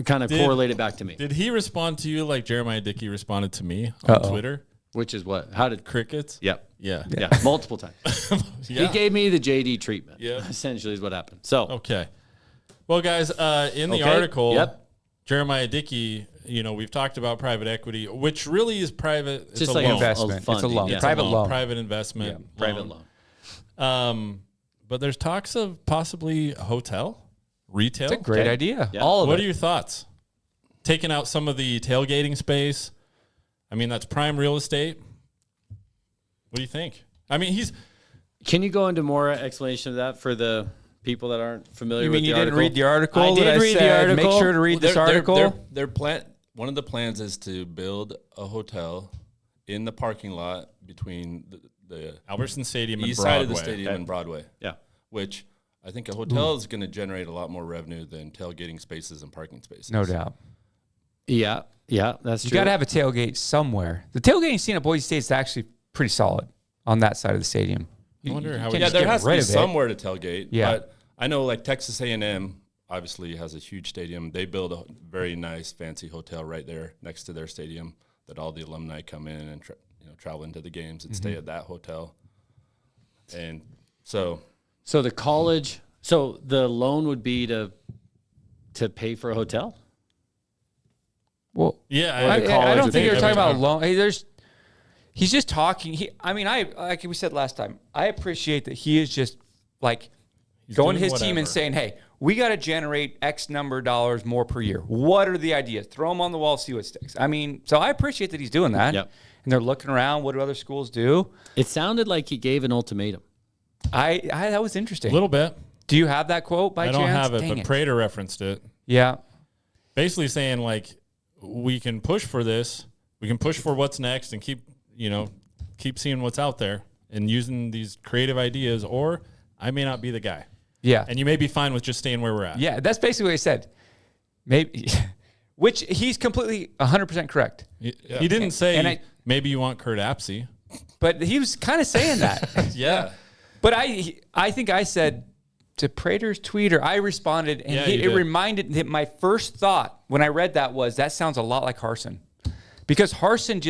kind of correlate it back to me. Did he respond to you like Jeremiah Dickey responded to me on Twitter? Which is what? How did Crickets? Yep. Yeah. Yeah. Multiple times. Yeah. He gave me the JD treatment. Yeah. Essentially is what happened. So Okay. Well, guys, in the article, Yep. Jeremiah Dickey, we've talked about private equity, which really is private. It's Just a like loan. investment. It's a loan. Yeah. Private loan. Private investment. Yeah. Private loan. But there's talks of possibly hotel, retail. It's a great idea. Yeah. All of What it. are your thoughts? Taking out some of the tailgating space. I mean, that's prime real estate. What do you think? I mean, Can you go into more explanation of that for the people that aren't familiar You with mean the you article? didn't read the article? I did read the article. Make sure to read this article. Their plan. One of the plans is to build a hotel in the parking lot between the Albertson Stadium and east Broadway. side of the stadium and Broadway. Yeah. Which I think a hotel is going to generate a lot more revenue than tailgating spaces and parking spaces. No doubt. Yeah. Yeah, that's You true. got to have a tailgate somewhere. The tailgating scene at Boise State is actually pretty solid on that side of the stadium. I wonder how can't we Yeah, just there get has to rid be of it. somewhere to tailgate. Yeah. But I know like Texas A&M obviously has a huge stadium. They build a very nice, fancy hotel right there next to their stadium that all the alumni come in and travel into the games and stay at that hotel. And so So the loan would be to pay for a hotel? Well, Yeah, I don't think you're talking about everything. loan. Hey, he's just talking. Like we said last time, I appreciate that he is just like going to doing his team and whatever. saying, hey, we got to generate X number of dollars more per year. What are the ideas? Throw them on the wall, see what sticks. I mean, so I appreciate that he's doing that. Yep. And they're looking around. What do other schools do? It sounded like he gave an ultimatum. That was interesting. A little bit. Do you have that quote by I chance? don't have it, Dang but Prater referenced it. Yeah. Basically saying like we can push for this, we can push for what's next, and keep seeing what's out there and using these creative ideas. Or I may not be the guy, Yeah. and you may be fine with just staying where we're at. Yeah, that's basically what he said. Maybe, which he's completely 100% correct. He didn't say and maybe you want Kurt Apsey. But he was kind of saying that. Yeah. But I think I said to Prater's tweeter, I responded, and Yeah, you it did. reminded that my first thought when I read that was, that sounds a lot like Harsin. Because Harsin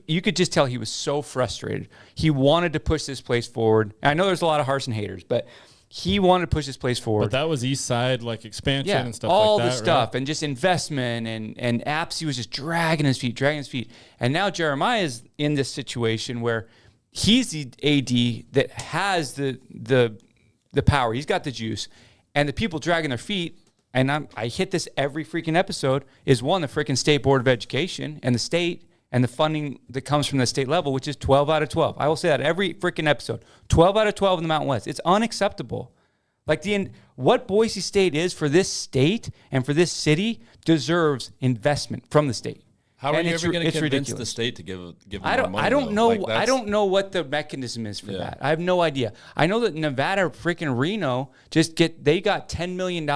you could just tell he was so frustrated. He wanted to push this place forward. And I know there's a lot of Harsin haters, but he wanted to push this place forward. But that was East Side like expansion and stuff all like that. the stuff right? and just investment and Apsey was just dragging his feet. And now Jeremiah is in this situation where he's the AD that has the power. He's got the juice, and the people dragging their feet. and I hit this every freaking episode, is one, the freaking State Board of Education and the state and the funding that comes from the state level, which is 12 out of 12. I will say that every freaking episode. 12 out of 12 in the Mountain West. It's unacceptable. Like what Boise State is for this state and for this city deserves investment from the state. How are And you it's ever going to convince ridiculous. the state to give them I don't. more money? I don't though? know. Like, I don't know what the mechanism is for that. I have no idea. I know that Nevada, freaking Reno, they got $10 million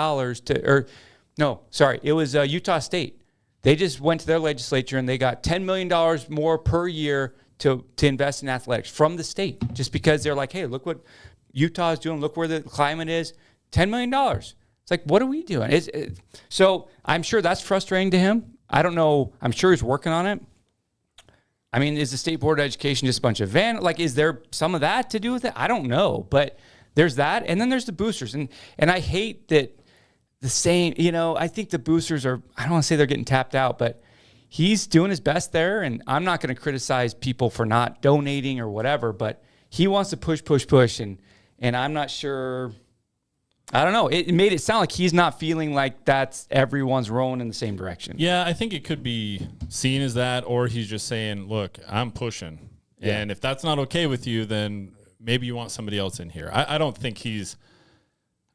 it was Utah State. They just went to their legislature and they got $10 million more per year to invest in athletics from the state, just because they're like, hey, look what Utah is doing. Look where the climate is. $10 million. It's like, what are we doing? So I'm sure that's frustrating to him. I don't know. I'm sure he's working on it. I mean, is the State Board of Education just a bunch of is there some of that to do with it? I don't know. But there's that. And then there's the boosters. And I hate that the same, I think the boosters I don't want to say they're getting tapped out, but he's doing his best there. And I'm not going to criticize people for not donating or whatever, but he wants to push. And I'm not sure. I don't know. It made it sound like he's not feeling like that's everyone's rowing in the same direction. Yeah, I think it could be seen as that, or he's just saying, look, I'm pushing. Yeah. And if that's not okay with you, then maybe you want somebody else in here. I don't think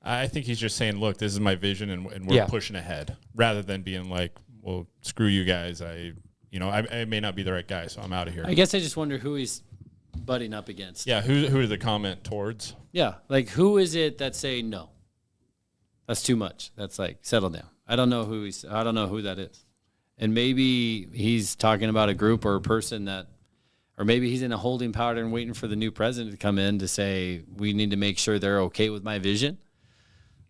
I think he's just saying, look, this is my vision and we're pushing ahead, rather than being like, well, screw you guys. I may not be the right guy, so I'm out of here. I guess I just wonder who he's butting up against. Yeah, who is the comment towards? Yeah, like who is it that's saying no? That's too much. That's like, settle down. I don't know who that is. And maybe he's talking about a group or a person or maybe he's in a holding pattern waiting for the new president to come in to say, we need to make sure they're okay with my vision.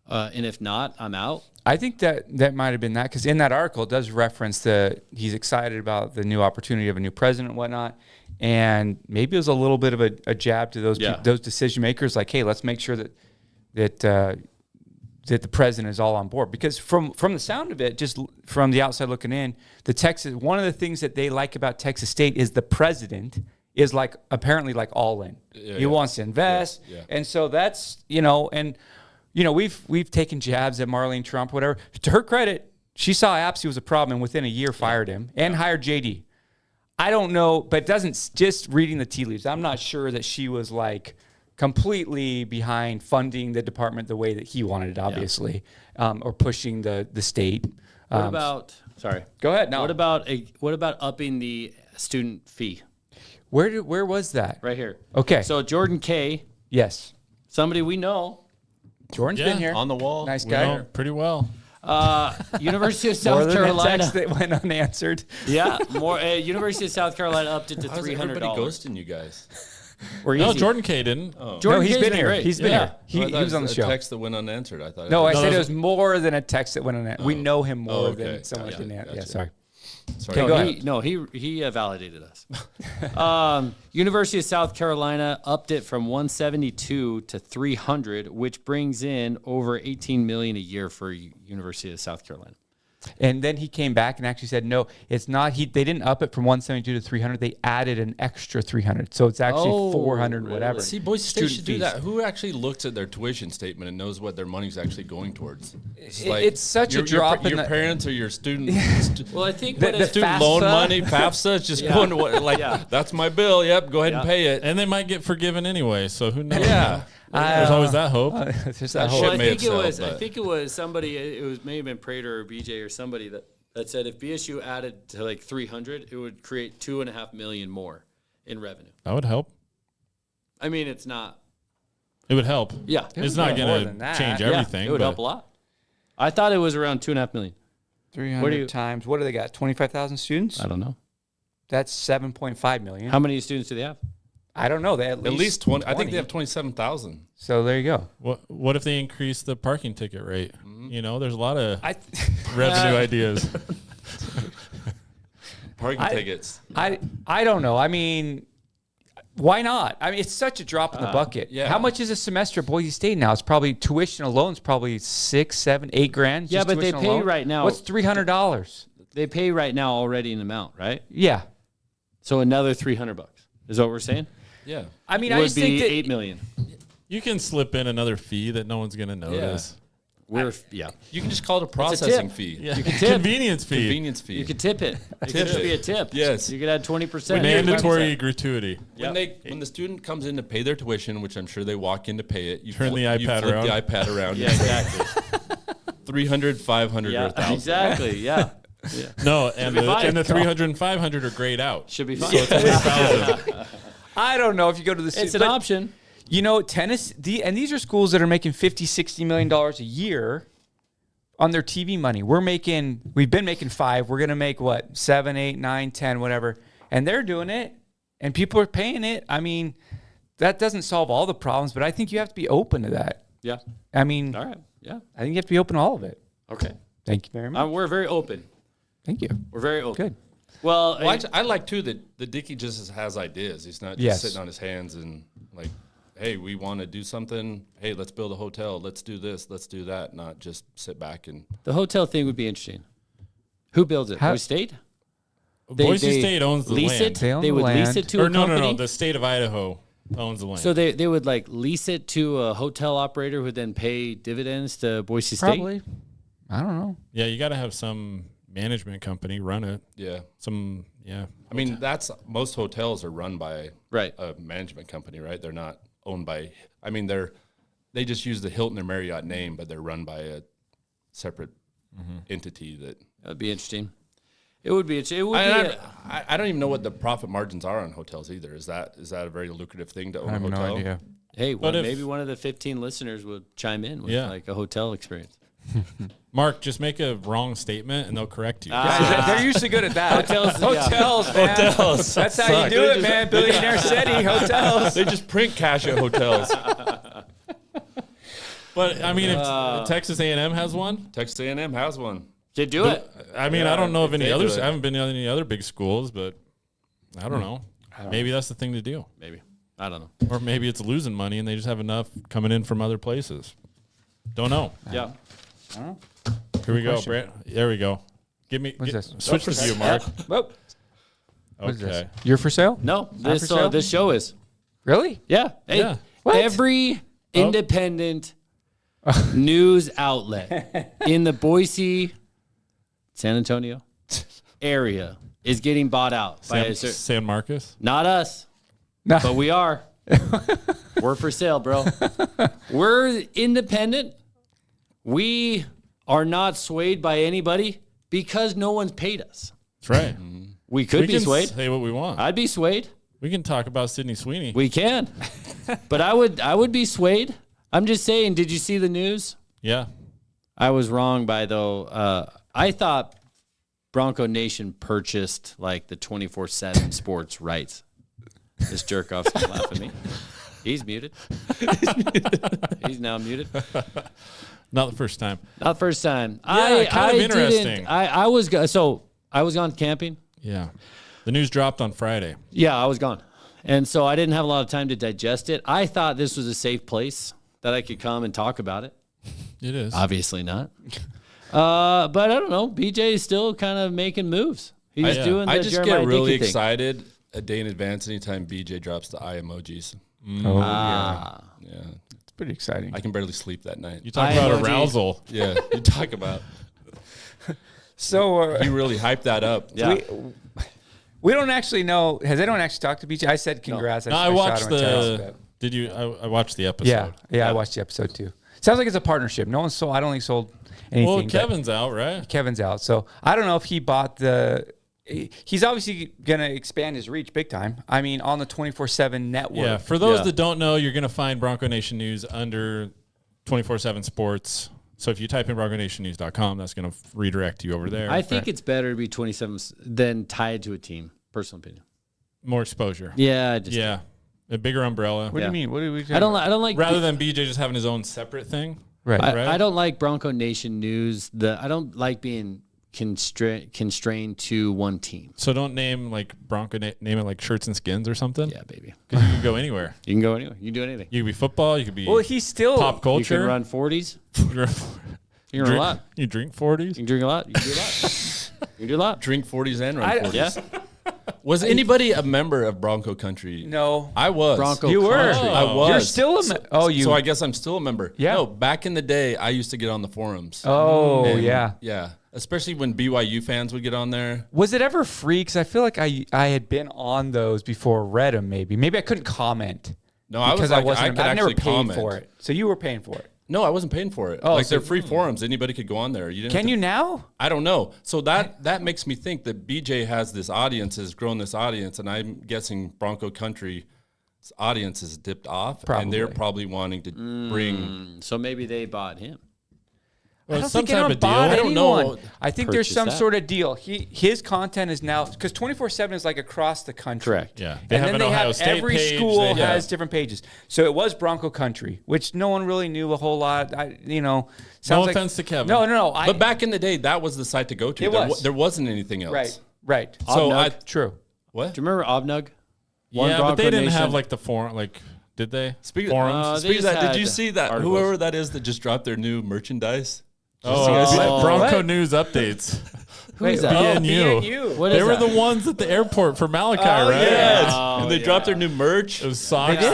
And if not, I'm out. I think that might have been that, because in that article it does reference he's excited about the new opportunity of a new president and whatnot. And maybe it was a little bit of a jab to those decision makers, like, hey, let's make sure that the president is all on board. Because from the sound of it, just from the outside looking in, one of the things that they like about Texas State is the president is apparently all in. He wants to invest. Yeah. And so that's, we've taken jabs at Marlene Trump, whatever. To her credit, she saw Apsey was a problem and within a year fired him and hired JD. I don't know, but just reading the tea leaves, I'm not sure that she was completely behind funding the department the way that he wanted it, obviously, or pushing the state. What about? Sorry, go ahead. No. What about upping the student fee? Where was that? Right here. Okay. So Jordan K. Yes. Somebody we know. Jordan's been here on the wall. Nice guy. We know pretty well. University of South Carolina. Text that went unanswered. Yeah, more. University of South Carolina upped it to $300. Everybody ghosting you guys. No, Jordan K didn't. Oh. Jordan he's K's been here. great. He's been here. He was on the show. A text that went unanswered. I thought. No, I said it was more than a text that went unanswered. We know him more than someone that didn't answer. Gotcha. Yeah, sorry. He validated us. University of South Carolina upped it from 172 to 300, which brings in over $18 million a year for University of South Carolina. And then he came back and actually said, no, it's not. They didn't up it from 172 to 300. They added an extra 300. So it's actually 400, whatever. See, Boise State should do fees. that. Who actually looks at their tuition statement and knows what their money's actually going towards? It's such a drop in your parents or your student. Well, I think the student loan money, FAFSA, is just going to what? That's my bill. Yep, go ahead and pay it. And they might get forgiven anyway, so who knows? Yeah. There's always that hope. There's that Well, hope. I think it was somebody. May have been Prater or BJ or somebody that said if BSU added to 300, it would create $2.5 million more in revenue. That would help. I mean, it's not. It would help. Yeah, it's not going to change everything. It would help a lot. I thought it was around $2.5 million. 300 times. What do they got? 25,000 students? I don't know. That's 7.5 million. How many students do they have? I don't know. They at least 20. I think they have 27,000. So there you go. What if they increase the parking ticket rate? Mm-hmm. There's a lot of revenue ideas. Parking tickets. I don't know. I mean, why not? I mean, it's such a drop in the bucket. Yeah. How much is a semester at Boise State now? It's probably tuition alone is probably $6, $7, $8,000. Yeah, but they pay right now. What's $300? They pay right now already an amount, right? Yeah. So another $300 is what we're saying. Yeah. I mean, I would just be think that $8 million. You can slip in another fee that no one's going to notice. You can just call it a processing tip. fee. Yeah. You can tip. Convenience fee. Convenience fee. You could tip it. It could just be a tip. Yes. You could add 20%. Mandatory gratuity. When the student comes in to pay their tuition, which I'm sure they walk in to pay it, you Turn the you iPad flip around. the iPad around. Yeah, exactly. 300, 500, or 1,000. Exactly. Yeah. No, and fine. the 300 and 500 are grayed out. Should be fine. So it's 3,000. I don't know if you go to the. It's an option. You know, tennis. And these are schools that are making $50-60 million a year on their TV money. We've been making 5. We're gonna make what 7, 8, 9, 10, whatever. And they're doing it, and people are paying it. I mean, that doesn't solve all the problems, but I think you have to be open to that. Yeah. I mean, All right. Yeah. I think you have to be open to all of it. Okay. Thank you very much. We're very open. Thank you. We're very open. Good. Well, I like too that the Dickey just has ideas. He's not just Yes. sitting on his hands and like, hey, we want to do something. Hey, let's build a hotel. Let's do this. Let's do that. Not just sit back and. the hotel thing would be interesting. Who builds it? Boise State? Boise State owns the lease land. it. They own They the would lease land. it to Or a company. no. The state of Idaho owns the land. So they would like lease it to a hotel operator who would then pay dividends to Boise State. Probably. I don't know. yeah, you got to have some management company run it. Yeah. Yeah. I mean, most hotels are run by Right. a management company, right? They're not owned by. I mean, they just use the Hilton or Marriott name, but they're run by a separate entity that. That would be interesting. It would be. It would I don't even know what the profit margins are on hotels either. Is that a very lucrative thing to own I have a hotel? no idea. Hey, But if- maybe one of the 15 listeners would chime in with like a hotel experience. Mark, just make a wrong statement and they'll correct you. They're usually good at that. Hotels, yeah. Hotels, man. Hotels. That's how you do it, man. Billionaire City, hotels. They just print cash at hotels. But I mean, if Texas A&M has one, Texas A&M has one. To do it. I mean, Yeah, I don't know of if any they do others. it. I haven't been to any other big schools, but I don't know. Maybe that's the thing to do. Maybe. I don't know. Or maybe it's losing money and they just have enough coming in from other places. Don't know. Yeah. Here we go, Brett. There we go. What's this? Switch to you, Mark. Whoop. What is this? Okay. You're for sale? No, for sale? this show is. Really? Yeah. Hey, Yeah. What? Every independent news outlet in the Boise, San Antonio area is getting bought out by San Marcos. not us, No. but we are. We're for sale, bro. We're independent. We are not swayed by anybody because no one's paid us. That's right. We could We be can swayed. say what we want. I'd be swayed. We can talk about Sydney Sweeney. We can. But I would be swayed. I'm just saying, did you see the news? Yeah. I was wrong by though. I thought Bronco Nation purchased like the 24/7 sports rights. This jerk off's gonna laugh at me. He's muted. He's now muted. Not the first time. Not the first time. Yeah, kind of interesting. I was gone camping. Yeah. The news dropped on Friday. Yeah, I was gone. And so I didn't have a lot of time to digest it. I thought this was a safe place that I could come and talk about it. It is. Obviously not. But I don't know. BJ is still kind of making moves. He's doing the I just Jeremiah get really Dickey thing. excited a day in advance anytime BJ drops the eye emojis. Oh, yeah. Yeah. It's pretty exciting. I can barely sleep that night. You talk I about emoji. arousal. Yeah. You talk about. So You really hyped that up. Yeah. we don't actually know. Has anyone actually talked to BJ? I said congrats. No, I shot watched him a text, the. but- Did you? I watched the episode. Yeah, I watched the episode too. Sounds like it's a partnership. No one's sold. I don't think sold anything. Well, but Kevin's out, right? Kevin's out, so I don't know if he bought the. He's obviously going to expand his reach big time. I mean, on the 24/7 network. Yeah. For those Yeah. that don't know, you're going to find Bronco Nation News under 24/7 Sports. So if you type in BroncoNationNews.com, that's going to redirect you over there. I think it's better to be 27 than tied to a team. Personal opinion. More exposure. Yeah. Yeah. A bigger umbrella. What do Yeah. you mean? What do we? I don't like Rather than BJ just having his own separate thing. Right. right? I don't like Bronco Nation News. I don't like being constrained to one team. So don't name like Bronco, name it like Shirts and Skins or something. Yeah, baby. Because you can go anywhere. You can go anywhere. You can do anything. You could be football. You could be Well, he's still pop You culture. can run 40s. You're- You can run a lot. You drink 40s. You can drink a lot. You can do a lot. You can do a lot. Drink 40s and run 40s. Yeah. Was anybody a member of Bronco Country? No. I was. Bronco You were. Country. I was. You're still So I guess I'm still a member. Yeah. No, back in the day, I used to get on the forums. Oh, And, yeah. Yeah. Especially when BYU fans would get on there. Was it ever free? Because I feel like I had been on those before, read them maybe. Maybe I couldn't comment. No, I was Because like, wasn't. I could I've never actually paid comment. for it. So you were paying for it. No, I wasn't paying for it. Oh, like so- they're free forums. Anybody could go on there. You didn't have Can to- you now? I don't know. So that makes me think that BJ has this audience, has grown this audience, and I'm guessing Bronco Country's audience has dipped off, and they're probably wanting to bring. So maybe they bought him. Well, I don't some think type anyone of deal. bought I don't anyone. know. I think there's Purchase some that. sort of deal. His content is now because 24/7 is like across the country. Correct. Yeah, And then an they Ohio have State every page, school they have- has different pages. So it was Bronco Country, which no one really knew a whole lot. No Sounds like, offense to Kevin. No. But back in the day, that was the site to go to. It was. There wasn't anything else. right. So True. what? Do you remember Obnug? One Yeah, but Bronco they didn't Nation. have like the forum. Like, did they? Speaking Forums. they Speaking of just that, did you had see that? articles. Whoever that is that just dropped their new merchandise. Oh, Bronco What? News updates. Who's that? BNU. What They is were that? the ones at the airport for Malachi, right? Yes. Oh, and they dropped their new merch. It was socks.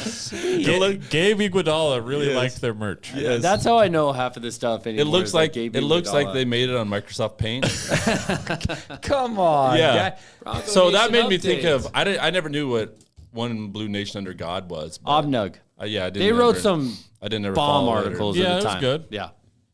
Gabe Iguodala really liked their merch. Yes. That's how I know half of this stuff anymore. It looks is like Gabe it looks like Iguodala. they made it on Microsoft Paint. Come on. Yeah. guy. Bronco So that Nation made me think updates. of I never knew what One Blue Nation Under God was. but, Obnug. yeah, I didn't. They wrote ever- some I didn't ever bomb follow it or- articles Yeah, at it the was time. good. Yeah.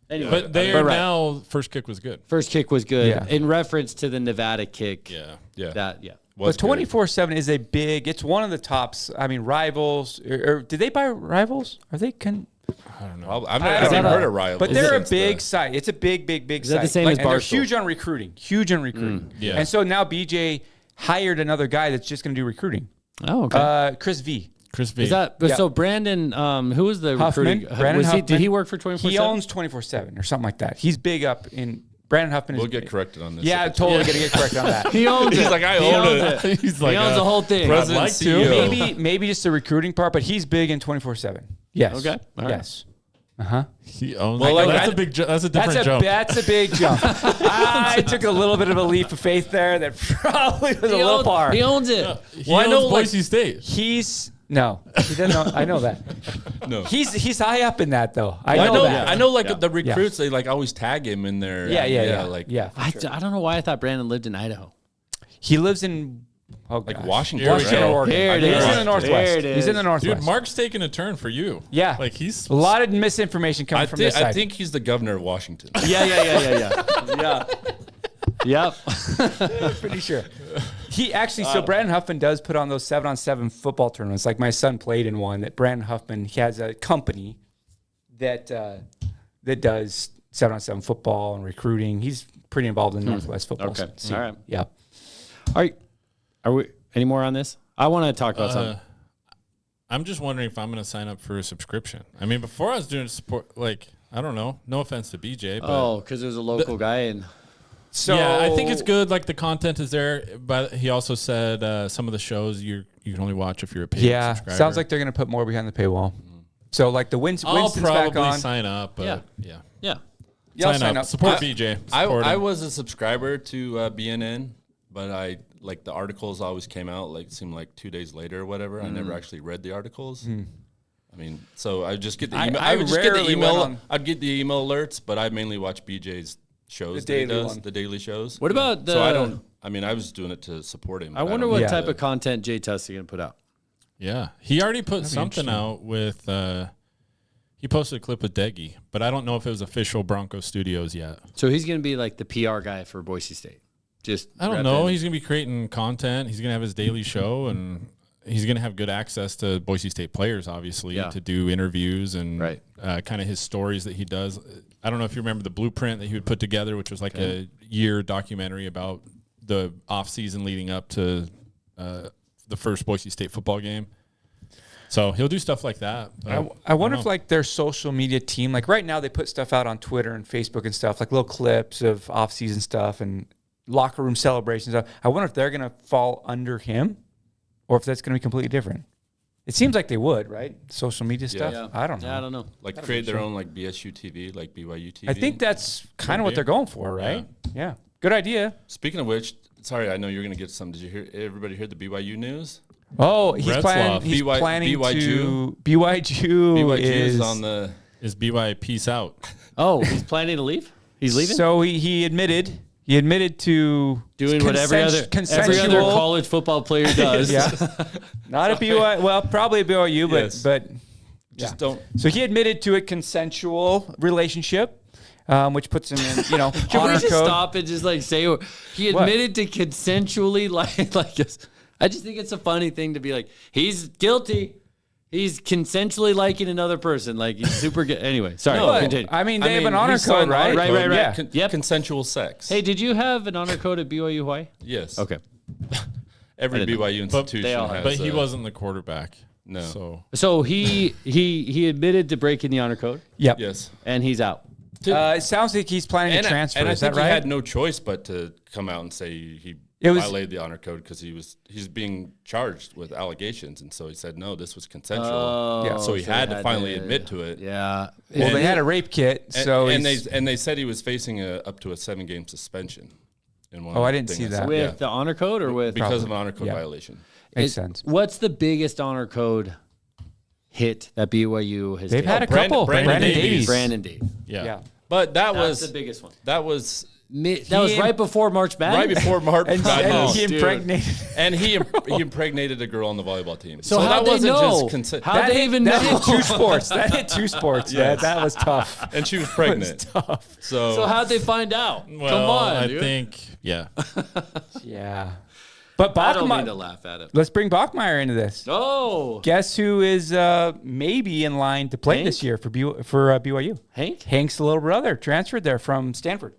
Anyway, But they But are right. now. First kick was good. First kick was good Yeah. in reference to the Nevada kick. Yeah. That Was But 24/7 is it's one of the tops. I mean, Rivals. Or did they buy Rivals? Are they? Well, I've never I don't even know. heard of Rivals. But they're a since big the- site. It's a big that site. the same as and they're Barstool? huge on recruiting. Huge on recruiting. Yeah. And so now BJ hired another guy that's just going to do recruiting. Oh, okay. Chris V. Chris V. Is that Yeah. so? Brandon, who was the Huffman. recruiting? Brandon was Huffman. Did he work for 24/7? He owns 24/7 or something like that. He's big up in Brandon Huffman. We'll is get big. corrected on this. Yeah, totally going to get corrected on that. He owns it. He's like, I He own owns it. He's like he owns the whole thing. President like to. CEO. Maybe just the recruiting part, but he's big in 24/7. Yes. Okay. All right. Yes. He owns. Well, like, that's I- a big. That's a different jump. That's a big jump. I took a little bit of a leap of faith there. That probably was a He little owns, far. he owns it. He Well, I owns know, like- Boise State. He's no, he doesn't know. I know that. No. He's high up in that though. I know know. that. I know. Like Yeah. the recruits, they like always tag him in there. Yeah. Like I don't know why I thought Brandon lived in Idaho. He lives in like Washington. Here we Washington, go. Oregon. There it He's is. in the Northwest. There it He's in is. the Northwest. Dude, Mark's taking a turn for you. Yeah. Like he's a lot of misinformation coming from this side. I think he's the governor of Washington. Yeah. Yep. pretty sure. He actually, so Brandon Huffman does put on those 7-on-7 football tournaments. Like my son played in one that Brandon Huffman, he has a company that does 7-on-7 football and recruiting. He's pretty involved in Northwest football. Okay. scene. All right. Yeah. Are we any more on this? I want to talk about something. I'm just wondering if I'm going to sign up for a subscription. I mean, before I was doing support, like I don't know. No offense to BJ, but Oh, because there's a local guy and So yeah, I think it's good. Like the content is there, but he also said some of the shows you can only watch if you're a paid Yeah. subscriber. Sounds like they're going to put more behind the paywall. So like the I'll Winston's back probably on. sign up. But Yeah. yeah. yeah. Yeah, I'll sign up. Support BJ. Support I him. was a subscriber to BNN, but I like the articles always came out like it seemed like 2 days later or whatever. I never actually read the articles. I mean, so I just get the email. I I would just get the rarely email. went on- I'd get the email alerts, but I mainly watch BJ's shows. that he daily does, one. the daily shows. What about the? So I don't. I mean, I was doing it to support him. I wonder don't what know type the- of content Jay Tuss is going to put out. Yeah, he already put something out with. He posted a clip with Deggy, but I don't know if it was official Bronco Studios yet. So he's going to be like the PR guy for Boise State. Just I don't rep know. in. He's gonna be creating content. He's gonna have his daily show, and he's gonna have good access to Boise State players, obviously, Yeah. to do interviews and Right. Kind of his stories that he does. I don't know if you remember the blueprint that he would put together, which was like a year documentary about the off season leading up to the first Boise State football game. So he'll do stuff like that. I wonder if like their social media team, like right now they put stuff out on Twitter and Facebook and stuff, like little clips of off-season stuff and locker room celebrations stuff. I wonder if they're going to fall under him or if that's going to be completely different. It seems like they would, right? Social media stuff. Yeah. I don't know. Yeah, I don't know. Like create their own like BSU TV, like BYU TV. I think that's kind of what they're going for, right? Yeah. Good idea. Speaking of which, sorry, I know you're going to get some. Did you hear? Everybody hear the BYU news? Oh, he's Red planning. Slough. He's planning BYU. to BYU is on the. Is BY peace out? Oh, he's planning to leave? He's leaving? So he admitted to doing what every other college football player does. Yeah. Not a BYU. Well, probably a BYU, but Yes. but Just don't. So he admitted to a consensual relationship, which puts him in, Can we honor just code. stop and just like say he admitted to consensually I just think it's a funny thing to be like, he's guilty. He's consensually liking another person. Like, he's super good. Anyway, sorry. No, Continue. I mean, they have an honor code, right? Right. Yeah. Yep. Consensual sex. Hey, did you have an honor code at BYU Hawaii? Yes. Okay. Every BYU institution they all has. But he wasn't the quarterback. No. So he admitted to breaking the honor code, Yep. Yes. and he's out. It sounds like he's planning to transfer. And I Is that think he right? had no choice but to come out and say he It was- violated the honor code because he's being charged with allegations, and so he said no, this was consensual. Yeah. So he had to finally admit to it. Yeah. Well, they had a rape kit, so and he's- they said he was facing up to a 7-game suspension. In one Oh, I didn't thing see that. said. with Yeah. the honor code or with Because of an honor code Yeah. violation. makes sense. What's the biggest honor code hit that BYU has? They've taken? had a couple. Brandon Davies. Brandon Davies. Yeah. Yeah. But that That's was the biggest one. That was That was right before March Madness. right before March And, Madness. he impregnated. And he impregnated a girl on the volleyball team. So that how'd they wasn't know? just consent. How'd they even know? That hit two sports. That hit two sports. Yes. That was tough. And she was pregnant. Tough. So how'd they find out? Well, Come on, I dude. think, yeah. Yeah. But I don't mean to Bachmeier. laugh at it. Let's bring Bachmeier into this. Oh, Guess who is maybe in line to play Hank? this year for BYU? Hank? Hank's little brother transferred there from Stanford.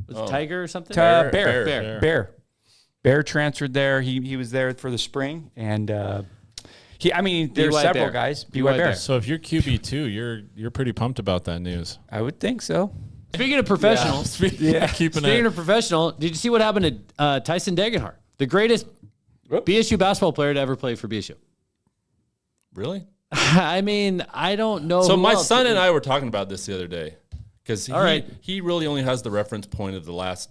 Was it Tiger or something? Bear. Bear transferred there. He was there for the spring, and there's BY several Bear. guys. BY BY Bear. Bear. So if you're QB2, you're pretty pumped about that news. I would think so. Speaking of professionals, Yeah. Keeping speaking it. of professional, did you see what happened to Tyson Degenhart, the greatest BSU basketball player to ever play for BSU? Really? I mean, I don't know. So who my else. son and I were talking about this the other day because All right. he really only has the reference point of the last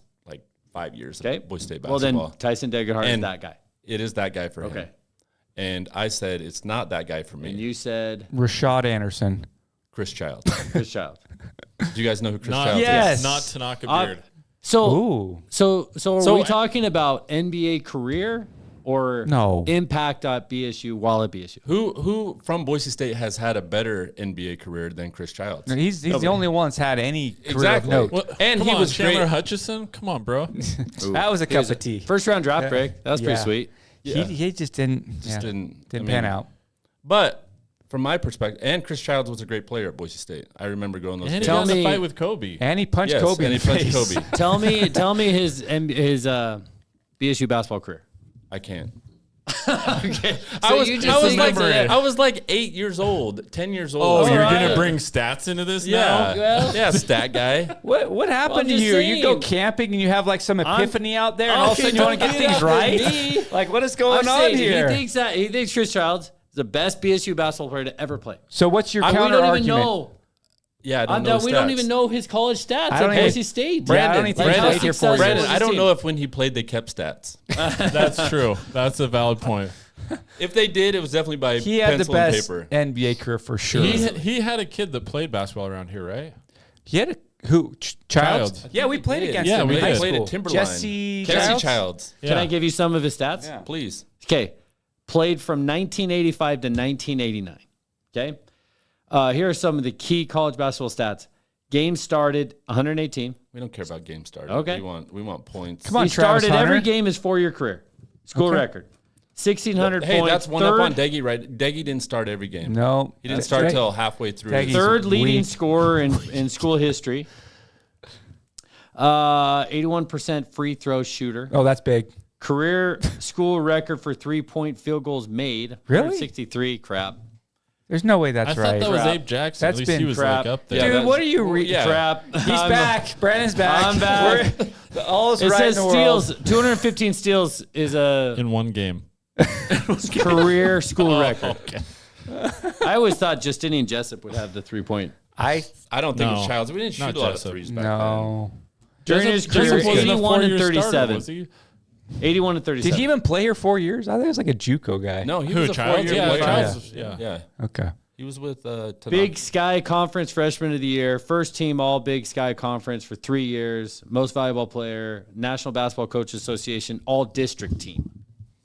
5 years Okay. of Boise State Well, basketball. then Tyson Degenhart is And that guy. It is that guy for him. Okay. And I said it's not that guy for me. And you said Rashad Anderson. Chris Childs. Chris Child. Do you guys know who Chris Not, Childs Yes. is? not Tanaka Beard. So, Ooh. so are So we I- talking about NBA career or No. impact at BSU while at BSU? Who from Boise State has had a better NBA career than Chris Childs? He's the only one that's had any career Exactly. of note. Well, And come he on, was Chandler great. Hutchison. Come on, bro. That was a cup of tea. First round draft pick. That was pretty Yeah. sweet. Yeah. He just didn't didn't pan out. But from my perspective, and Chris Childs was a great player at Boise State. I remember going those And he games. Tell got in me- a fight with Kobe. And he punched Yes, Kobe in and the he punched face. Kobe. Tell me his BSU basketball career. I can't. Okay. I was like 8 years old, 10 years Oh, old. you're right. gonna bring stats into this yeah, now? Well- yeah, stat guy. What happened to just you? You go saying. camping and you have like some epiphany out there, and all of a Okay, sudden you want to don't get do things that with right. me. Like, what is I'm going on saying here? he thinks Chris Childs is the best BSU basketball player to ever play. So what's your We counter don't even argument? know. Yeah, I don't know. We don't even know his college stats I at don't even- Boise State. Yeah, I don't even think Like, he how played here 4 successful years. Brandon, was I his don't team? know if when he played they kept stats. That's true. That's a valid point. If they did, it was definitely by He had the pencil and best paper. NBA career for sure. He had a kid that played basketball around here, right? He had who? Childs? Childs. Yeah, we played did. against Yeah, him we in high did. Played school. at Timberline. Jesse Childs. Can I give you some of his stats? Yeah. Please. Okay. Played from 1985 to 1989. Okay. Here are some of the key college basketball stats. Games started 118. We don't care about game start. Okay. We want points. Come on, He Travis started Hunter. every game his 4-year career. School record. 1,600 Hey, points. that's one up on Deggy, right? Deggy didn't start every game. No, He didn't start till halfway through. Deggy's- Third leading weak. scorer in school history. 81% free throw shooter. Oh, that's big. Career school record for 3-point field goals made. Really? 63. Crap. There's no way that's I thought right. that was Crap. Abe Jackson. That's At least he been was crap. like up Yeah, there. Dude, that's- what are you reading? yeah. Crap. He's back. Brandon's back. I'm back. We're- all is It right says in the world. steals. 215 steals is a in one game. Career school record. Okay. I always thought Justinian Jessup would have the 3-point. I don't think No. it's Childs. We didn't shoot Not a lot of Jessup. threes back No. During his career, Jessup wasn't a 81 and 4-year starter, 37. was he? 81 and 37. Did he even play here 4 years? I think it was like a JUCO guy. then. No, he Who, was a Childs? 4-year Yeah, player. Childs. Yeah. Yeah. Okay. He was with Tanaka. Big Sky Conference Freshman of the Year, first team All Big Sky Conference for 3 years, most valuable player, National Basketball Coaches Association All District team.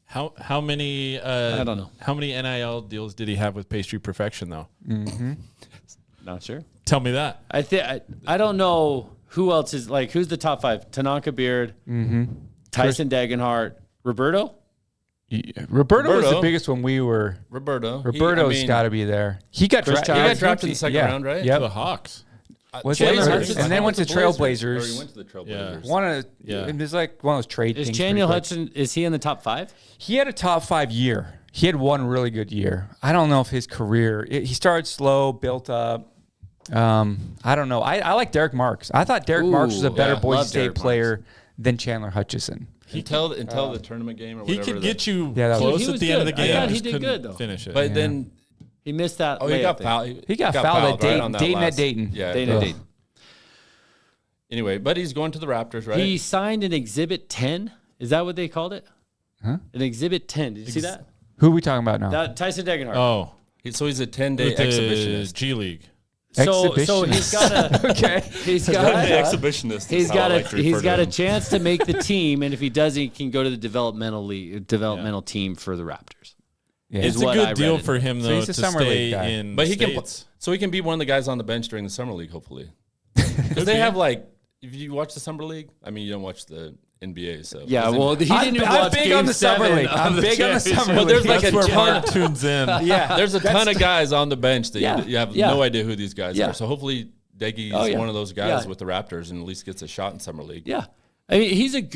How many? I don't know. How many NIL deals did he have with Pastry Perfection though? Not sure. Tell me that. I don't know who else is like. Who's the top 5? Tanaka Beard, Tyson Dagenhart, Roberto. Yeah. Roberto was the Roberto. biggest when we were. Roberto. Roberto's got to be there. He got Chris drafted. Childs. He got drafted in the second round, right? To Yep. the Hawks. Was Chandler it? Hudson- And then went to the Blazers, Trailblazers. Or he went to the Trailblazers. Yeah. One of Yeah. it was like one of those trade Is things. Chaniel pretty quick. Hudson? Is he in the top 5? He had a top 5 year. He had one really good year. I don't know if his career. He started slow, built up. I don't know. I like Derek Marks. I thought Derek Marks was a better yeah. Boise Love State Derek player than Chandler Hutchison. Until the tournament game or He whatever. could get you Yeah, that was- close He at was the end of the good. I game. thought he just did couldn't good, though. Finish it. But then, He missed that. he got layup fouled. He got fouled at right Dayton- on that Dayton at last- Dayton. Yeah. Dayton at Ugh. Dayton. Anyway, but he's going to the Raptors, right? He signed an Exhibit 10. Is that what they called it? Huh? An Exhibit 10. Did you see that? Who are we talking about now? Tyson Degenhardt. Oh, So he's a 10-day with the exhibitionist. G League. So he's Exhibitionist. got a Okay. he's 10-day got exhibitionist. is he's how got I like to he's refer got to a him. chance to make the team, and if he does, he can go to the developmental team for the Raptors. Yeah. Is It's a what good I deal read. for him So though he's to a summer stay league guy. in. But he can, States. so he can be one of the guys on the bench during the summer league, hopefully. Because they have like, if you watch the summer league, I mean, you don't watch the NBA, so Yeah, doesn't- well, he didn't even I'm watch big Game on the summer 7 league. of I'm the big on the championship. summer But there's league. like That's a where ton. Mark tunes in. Yeah. There's a ton of guys on the bench that Yeah, you have yeah. no idea who these guys Yeah. are. So hopefully Deggy is Oh, yeah. one of those guys Yeah. with the Raptors and at least gets a shot in summer league. Yeah, I mean, he's a.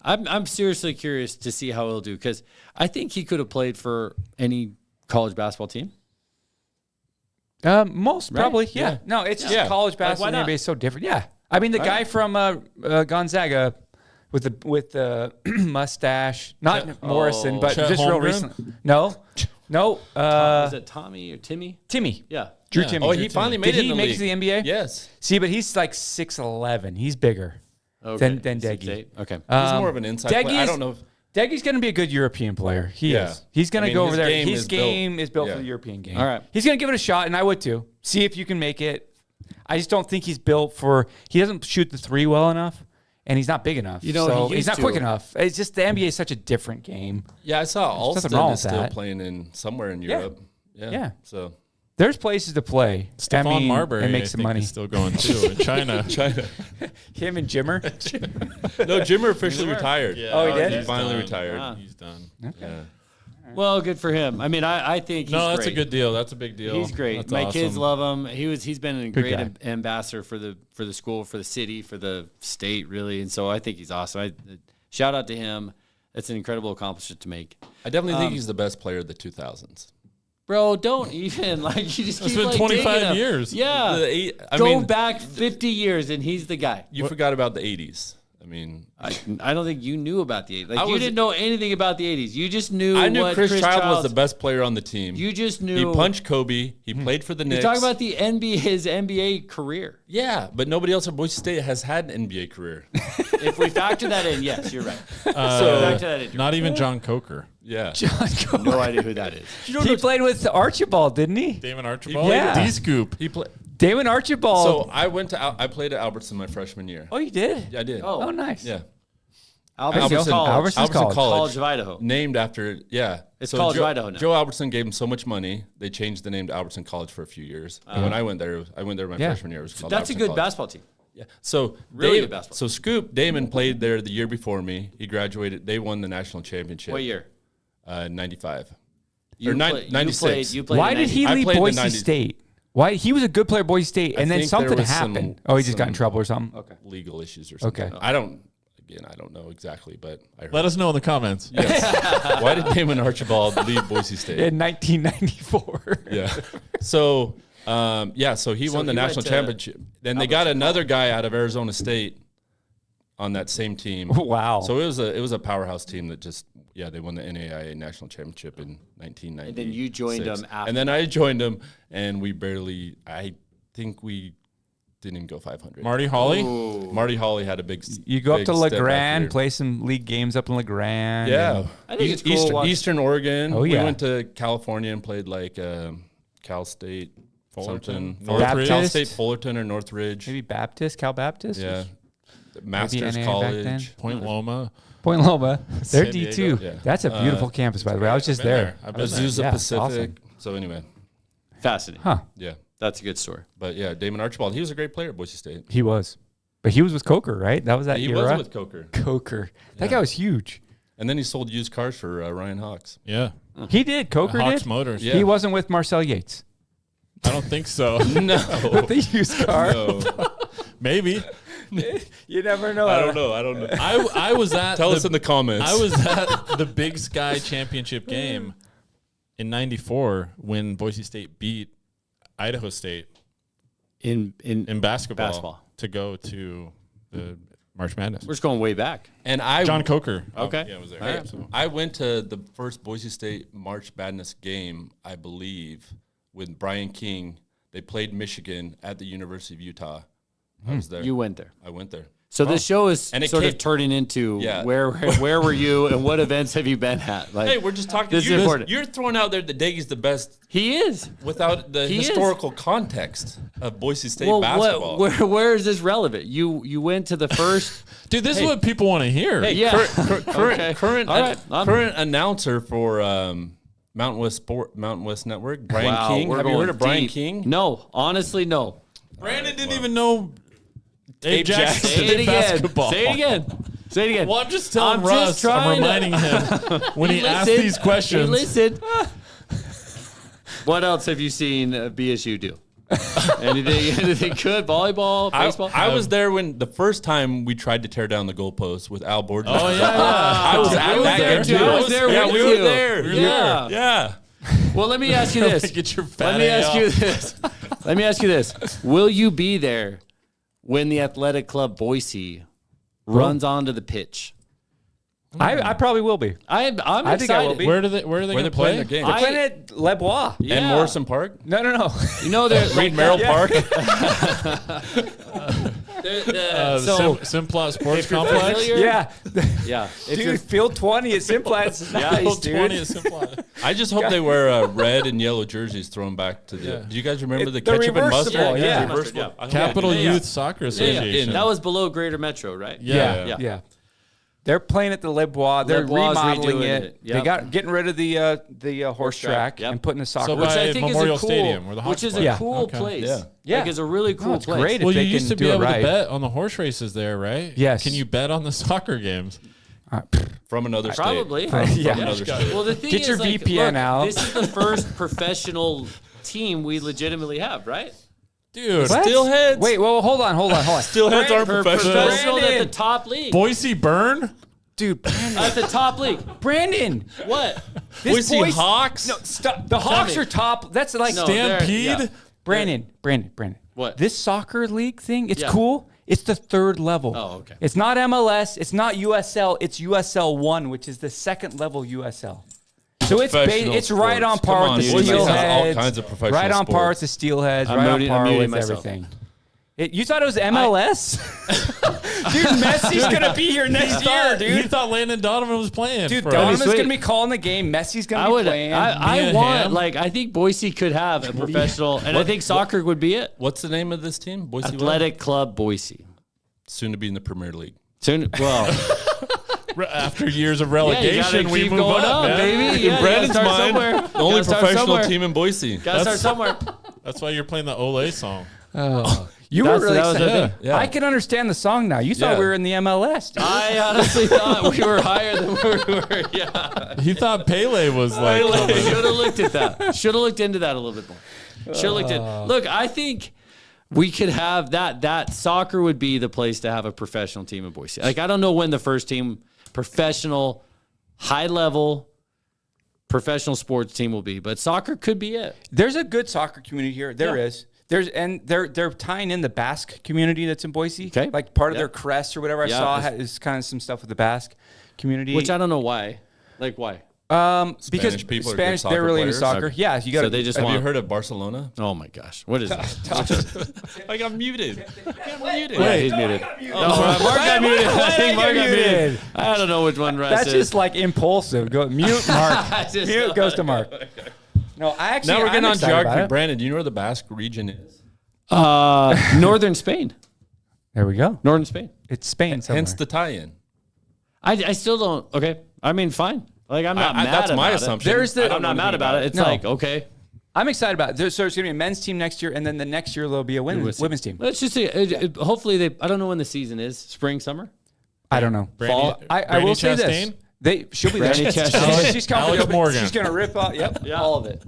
I'm seriously curious to see how he'll do because I think he could have played for any college basketball team. Most Right? probably, yeah. Yeah. No, it's just Yeah. college why basketball. not? NBA is so different. Yeah, I mean the guy from Gonzaga with the mustache, not Morrison, but Chet just real Holmgren? recent. No, Is it Tommy or Timmy? Timmy. Yeah. Drew Yeah. Timmy. Oh, he finally made Did it he in the make league. it to the NBA? Yes. See, but he's like 6'11". He's bigger than Deggy. 6'8". Okay. He's more of an inside player. I Deggy's- don't know. If, Deggy's going to be a good European player. He Yeah. is. He's going I to mean, go over his there. game His is game built- is built yeah. for the European game. All right. He's going to give it a shot, and I would too. See if you can make it. I just don't think he's built for. He doesn't shoot the three well enough, and he's not big enough. You know, so he he's used not to. quick enough. It's just the NBA is such a different game. yeah, I saw nothing Alston wrong is with still that. playing in somewhere in Yeah. Europe. Yeah. Yeah. So There's places to play. Stephon Marbury and make I some think, money. is still going too in China. China. Him and Jimmer. No, Jimmer officially retired. Oh, he did? He finally retired. Ah. He's done. Yeah. Well, good for him. I mean, I think he's No, that's great. a good deal. That's a big deal. He's great. That's My awesome. kids love him. He's been a great guy. ambassador for the school, for the city, for the state, really. And so I think he's awesome. Shout out to him. It's an incredible accomplishment to make. I definitely think he's the best player of the 2000s. Bro, don't even you just It's keep been like 25 digging him. years. Yeah, I go mean, back 50 years and he's the guy. you forgot about the 80s. I mean, I don't think you knew about the 80s. Like I you was- didn't know anything about the 80s. You just knew. I knew what Chris Child was Childs- the best player on the team. You just knew. He punched Kobe. He played for the You're Knicks. talking about the NBA, his NBA career. Yeah, but nobody else at Boise State has had an NBA career. If we factor that in, yes, you're right. So factor that in. Not even John Coker. Yeah. No idea who that is. He played with Archibald, didn't he? Damon Archibald. Yeah. D-Scoop. He played. Damon Archibald. So I went to. I played at Albertson my freshman year. Oh, you did? Yeah, I did. Oh. Oh, nice. Yeah. Albertson's Albertson- College. Albertson's Albertson College of Idaho. Named after, yeah. It's College of Idaho now. Joe Albertson gave him so much money, they changed the name to Albertson College for a few years. And when I went there my Yeah. freshman year. It was called That's a Albertson good College. basketball team. Yeah. So Really good basketball. So Scoop Damon played there the year before me. He graduated. They won the national championship. What year? 95. You Or nine- played- 96. You played Why in did he 90s. I leave played the Boise 90s. State? Why he was a good player at Boise State, and then think there something was some- happened. Oh, he just got in some- trouble or something. Okay. Legal issues or something. Okay. I don't know exactly, but I heard. Let us know in the comments. Yes. Why did Damon Archibald leave Boise State? In 1994. Yeah. So, so he won the he went national to championship. Then they got another guy out of Arizona State on that same team. Wow. So it was a powerhouse team that just Yeah, they won the NAIA national championship in 1990. And then you joined them after. And then I joined them, and I think we didn't even go 500. Marty Hawley? Ooh. Marty Hawley had a big You go up big to step back LeGrand, here. play some league games up in LeGrand. Yeah. I think it's cool. Eastern Oregon. Oh, yeah. We went to California and played like Cal State, Fullerton? something. Northridge? Cal State, Fullerton, or Northridge. Maybe Baptist, Cal Baptist? Yeah. Masters NAIA back then? College. Point Loma. Point Loma. They're San Diego. D2. Yeah. That's a beautiful campus, by the way. I was just there. I've been there. Azusa Yeah, Pacific. awesome. So anyway, Fascinating. Huh. yeah. That's a good story. But yeah, Damon Archibald, he was a great player at Boise State. He was. But he was with Coker, right? That was that He era? was with Coker. Coker. That guy was huge. And then he sold used cars for Ryan Hawks. Yeah. He did. Coker Hawks did. Motors. Yeah. He wasn't with Marcel Yates. I don't think so. No. With the used car. No. Maybe. You never know. I don't know. I was at Tell us in the comments. I was at the Big Sky Championship game in '94 when Boise State beat Idaho State In in basketball, Basketball. to go to the March Madness. we're just going way back. And I John Coker. Okay. Yeah, was there. All right. So. I went to the first Boise State March Madness game, I believe, with Brian King. They played Michigan at the University of Utah. I was there. You went there. I went there. So this show is And it sort of came- turning into Yeah. where were you and what events have you been at? Like, Hey, we're just talking. This is important. You're throwing out there that Dagy's the best he is. without the He is. historical context of Boise State Well, basketball. where is this relevant? You went to the first. Dude, this is what people want to hear. Hey, Yeah. current All right. current announcer for Mountain West Network, Brian Wow, King. we're Have you going heard of Brian deep. King? No, honestly, no. Brandon didn't even know Dave Jackson. Jackson Say it did again. basketball. Say it again. Say it again. Well, I'm just telling I'm Russ. just I'm trying to- reminding him when he asks Listen. these questions. Hey, listen. What else have you seen BSU do? Anything good? Volleyball, baseball? I was there when the first time we tried to tear down the goalpost with Al Borden. Oh yeah, yeah. I was at that there game too. too. I was there Yeah, with we you. were there. Yeah. Yeah. Well, let me ask you this. Get your fat Let me A ask off. you this. Let me ask you this. Will you be there when the athletic club Boise runs onto the pitch? I probably will be. I'm I think I will excited. be. Where are they Where going they to playing play? their game? I- Playing at Les Bois. Yeah. And Morrison Park? No. You know they're Reed Merrill Park? so Simplot Sports if you're Complex. familiar, Yeah. yeah. If you're Dude, Field 20 at Simplat's is nice, Field dude. 20 is Simplot. I just hope they wear red and yellow jerseys thrown back to the. Yeah. Do you guys remember the The ketchup and mustard? reversible, yeah. Reversible. Yeah. I hope Capital they do that. Youth Soccer yeah. Association. that was below Greater Metro, right? Yeah. Yeah. They're playing at the Les Bois. They're Les Bois is remodeling redoing it. it. They Yep. got getting rid of the horse track Yep. and putting a soccer. So Which by I think Memorial is a cool, Stadium, where the which Hawks is play. a Yeah. cool Okay. place. Yeah. Yeah. Like it's a really cool it's place. great. Well, if you they used can to be do it able right. to bet on the horse races there, right? Yes. Can you bet on the soccer games? From another state. Probably. From Yeah. another state. Well, the thing Get is, your like, VPN look, out. This is the first professional team we legitimately have, right? Dude, What? Steelheads. Wait, well, hold on. Steelheads aren't professional. Professional at the Brandon. top league. Boise Burn? Dude, Brandon. At the top league. Brandon. What? This Boise Hawks? No, stop. The Hawks me. are top. That's like No, they're- Stampede? yeah. Brandon. What? This soccer league thing, it's Yeah. cool. It's the third level. Oh, okay. It's not MLS. It's not USL. It's USL 1, which is the second level USL. So Professional it's right on sports. par Come on, with the Boise has all Steelheads. kinds of professional right on par with sports. the Steelheads. I'm Right on muting- par I'm muting with myself. everything. You thought it was MLS? Dude, Messi's going to be here next year, He dude. thought Landon Donovan was playing. Dude, for Donovan's us. sweet. going to be calling the game. Messi's going I to be would. playing. I Mia want Hamm. like I think Boise could have a professional, and I think soccer would be it. What's the name of this team? Boise what? Athletic Club Boise. Soon to be in the Premier League. Soon, well, After years of yeah, you relegation, gotta we keep move going up, up, man. baby. Yeah, In Brandon's you gotta start mind, somewhere. the only Gotta start professional somewhere. team in Boise. Gotta start somewhere. That's why you're playing the Ole song. You That's- were really that was excited. the thing. Yeah. I can understand the song now. You thought Yeah. we were in the MLS. Dude. I honestly thought we were higher than we were. Yeah, He thought Pele was like, should have looked at that. Should have looked into that a little bit more. Should have looked at. Look, I think we could have that. That soccer would be the place to have a professional team in Boise. Like I don't know when the first team, professional, high level, professional sports team will be, but soccer could be it. There's a good soccer community here. There Yeah. is. They're tying in the Basque community that's in Boise. Okay. Like part of Yeah. their crest or whatever I Yeah. saw is kind of some stuff with the Basque community. Which I don't know why. Like why? people Because are good Spanish, soccer they're really into players. soccer. Okay. Yeah, you got. So they just Have you want. heard of Barcelona? Oh my gosh, what is this? I got muted. Yeah, he's muted. Oh, Mark got muted. I think Mark got muted. I don't know which one Russ That's is. just like impulsive. Go mute, Mark. Just- Mute goes to Mark. No, I actually. Now we're getting I'm on excited about geography. it. Brandon, do you know where the Basque region is? Northern Spain. There we go. Northern Spain. It's Spain somewhere. Hence the tie-in. I still don't. Okay, I mean, fine. Like I'm not mad. That's my about assumption. It. I'm not mad about it. It's No. like okay. I'm excited about it. So it's going to be a men's team next year, and then the next year there'll be a women's team. Let's just say, hopefully they. I don't know when the season is. Spring, summer. I don't know. Brandy, I will say Chastain? this. She'll be there. Brandy Chastain. She's coming. Alex Morgan. She's going to rip out. Yep. Yeah. All of it.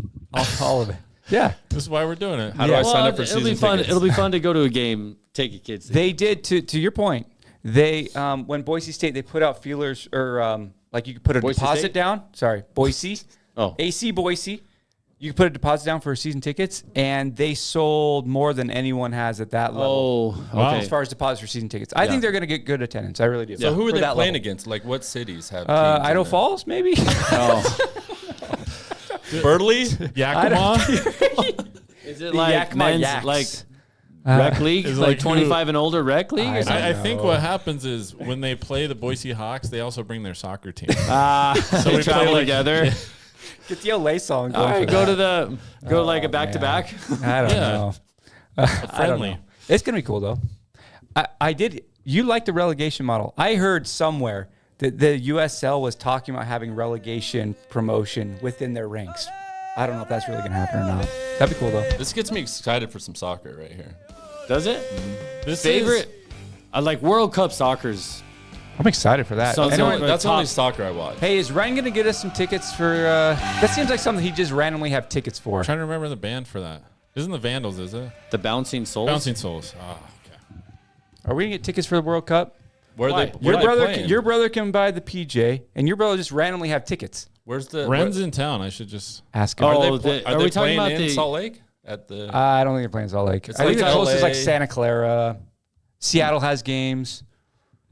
All of it. Yeah. This is why we're doing it. How do I sign up for it'll season be fun. tickets? It'll be fun to go to a game. Take your kids. They did to your point. They when Boise State they put out feelers or like you could put a Boise deposit State? down. Sorry, Boise. Oh. AC Boise. You could put a deposit down for season tickets, and they sold more than anyone has at that level. Oh, Wow. okay. As far as deposits for season tickets, I think they're going to get good attendance. I really do. So who are For they that playing level. against? Like what cities have teams? Idaho in there? Falls, maybe. Burley? Yakima? Is it like Yakima men's Yaks. like rec league? is Like like 25 and older rec league? Or something? I think what happens is when they play the Boise Hawks, they also bring their soccer team. So we travel like- together. Get the LA song. All Going right, for go that. to the like a back to back. I don't Yeah. know. I don't Friendly. know. It's gonna be cool though. I did. You like the relegation model? I heard somewhere that the USL was talking about having relegation promotion within their ranks. I don't know if that's really gonna happen or not. That'd be cool though. This gets me excited for some soccer right here. Does it? This Favorite? I like World Cup soccer's. I'm excited for that. So- That's, Anyway, only, that's top- only soccer I watch. Hey, is Ryan gonna get us some tickets for? That seems like something he just randomly have tickets for. I'm trying to remember the band for that. Isn't the Vandals, is it? The Bouncing Souls. Bouncing Souls. Oh, okay. Are we gonna get tickets for the World Cup? Where Why? are they? Where are they playing? Your brother can buy the PJ, and your brother just randomly have tickets. Where's the? Ren's in town. I should just. Ask him. Oh, Are they, are are they we talking playing about in the- Salt Lake at the? I don't think they're playing Salt Lake. It's I think like the closest is like LA. Santa Clara. Seattle has games.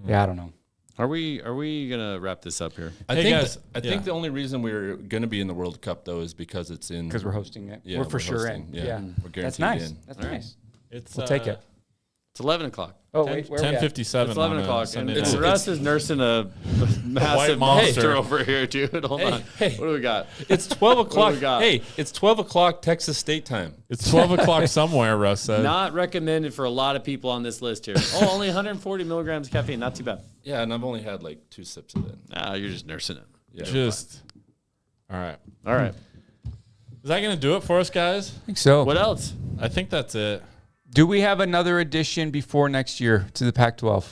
Yeah, I don't know. Are we gonna wrap this up here? I Hey, think guys, I yeah. think the only reason we're going to be in the World Cup though is because it's in. Because we're hosting it. Yeah, we're for sure hosting. in. Yeah, Yeah. we're guaranteed That's nice. in. That's All right. nice. It's, We'll take it. It's 11 o'clock. Oh, wait. Where are we at? 10:57. It's 11 on a o'clock. And, Sunday and night. Russ is nursing a massive monster. monster over here, dude. Hold on. hey. What do we got? It's 12 o'clock. we got? Hey, it's 12 o'clock Texas State time. It's 12 o'clock somewhere, Russ said. Not recommended for a lot of people on this list here. Oh, only 140 milligrams of caffeine. Not too bad. Yeah, and I've only had like 2 sips of it. Ah, you're just nursing it. Yeah. Just. All right. All right. Is that going to do it for us, guys? I think so. What else? I think that's it. Do we have another edition before next year to the Pac-12?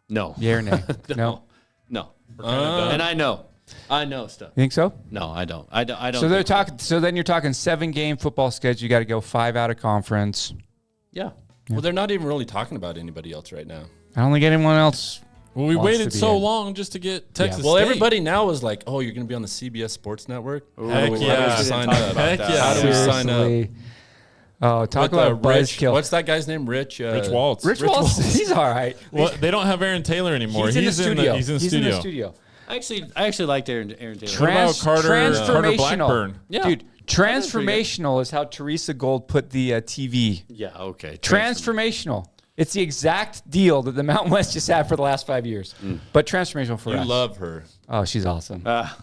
No. Yeah or nay? No. No. We're kind of done. And I know stuff. You think so? No, I don't. I don't. So they're think- talking. So then you're talking 7-game football schedule. You got to go 5 out of conference. Yeah. Well, they're not even really talking about anybody else right now. I don't think anyone else. Well, we wants waited to be so in. long just to get Texas Well, State. everybody now is like, "Oh, you're going to be on the CBS Sports Network." Heck How do yeah. we sign Talk up? about Heck that. yeah. How do we sign up? Seriously. Oh, talk With, about Rich. buzzkill. What's that guy's name? Rich. Rich Waltz. Rich Waltz? He's all right. Well, they don't have Aaron Taylor anymore. He's in the studio. He's in the He's studio. in the studio. I actually liked Aaron Taylor. What about Carter transformational. Blackburn? Yeah. Dude, That's pretty transformational is how Teresa Gold put the TV. Yeah. Okay. Transformational. It's the exact deal that the Mountain West just had for the last 5 years. But transformational for You us. love her. Oh, she's awesome. Ah.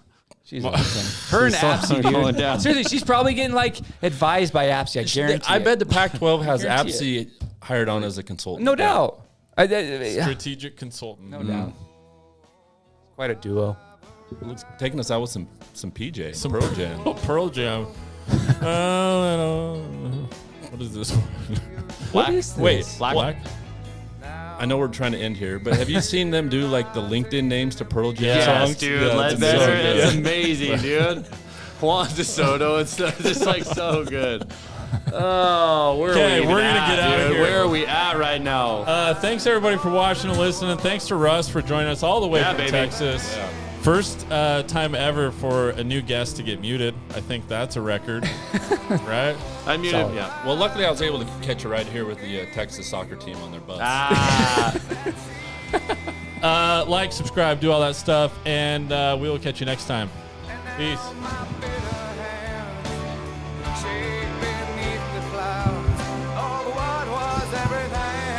She's awesome. Her and She's so Apsy, going dude. down. Seriously, she's probably getting like advised by Apsy. I guarantee I it. bet the Pac-12 has Guarantee APSI hired on as a consultant. No doubt. Strategic consultant. No doubt. Quite a duo. Looks taking us out with some PJ. Some Pearl Jam. Oh, Pearl Jam. What is this one? What is this? Wait, Black? I know we're trying to end here, but have you seen them do like the LinkedIn names to Pearl Jam Yes, songs? dude. Yeah, Let's it's better. so It's good. amazing, dude. Juan DeSoto. It's just like so good. Oh, where Okay, are we we're even gonna at, get out of dude? here. Where are we at right now? Thanks everybody for watching and listening. Thanks to Russ for joining us all the way Yeah, from baby. Texas. Yeah. First time ever for a new guest to get muted. I think that's a record, right? I muted him. Yeah. Well, luckily I was able to catch a ride here with the Texas soccer team on their bus. Ah. Like, subscribe, do all that stuff, and we will catch you next time. Peace.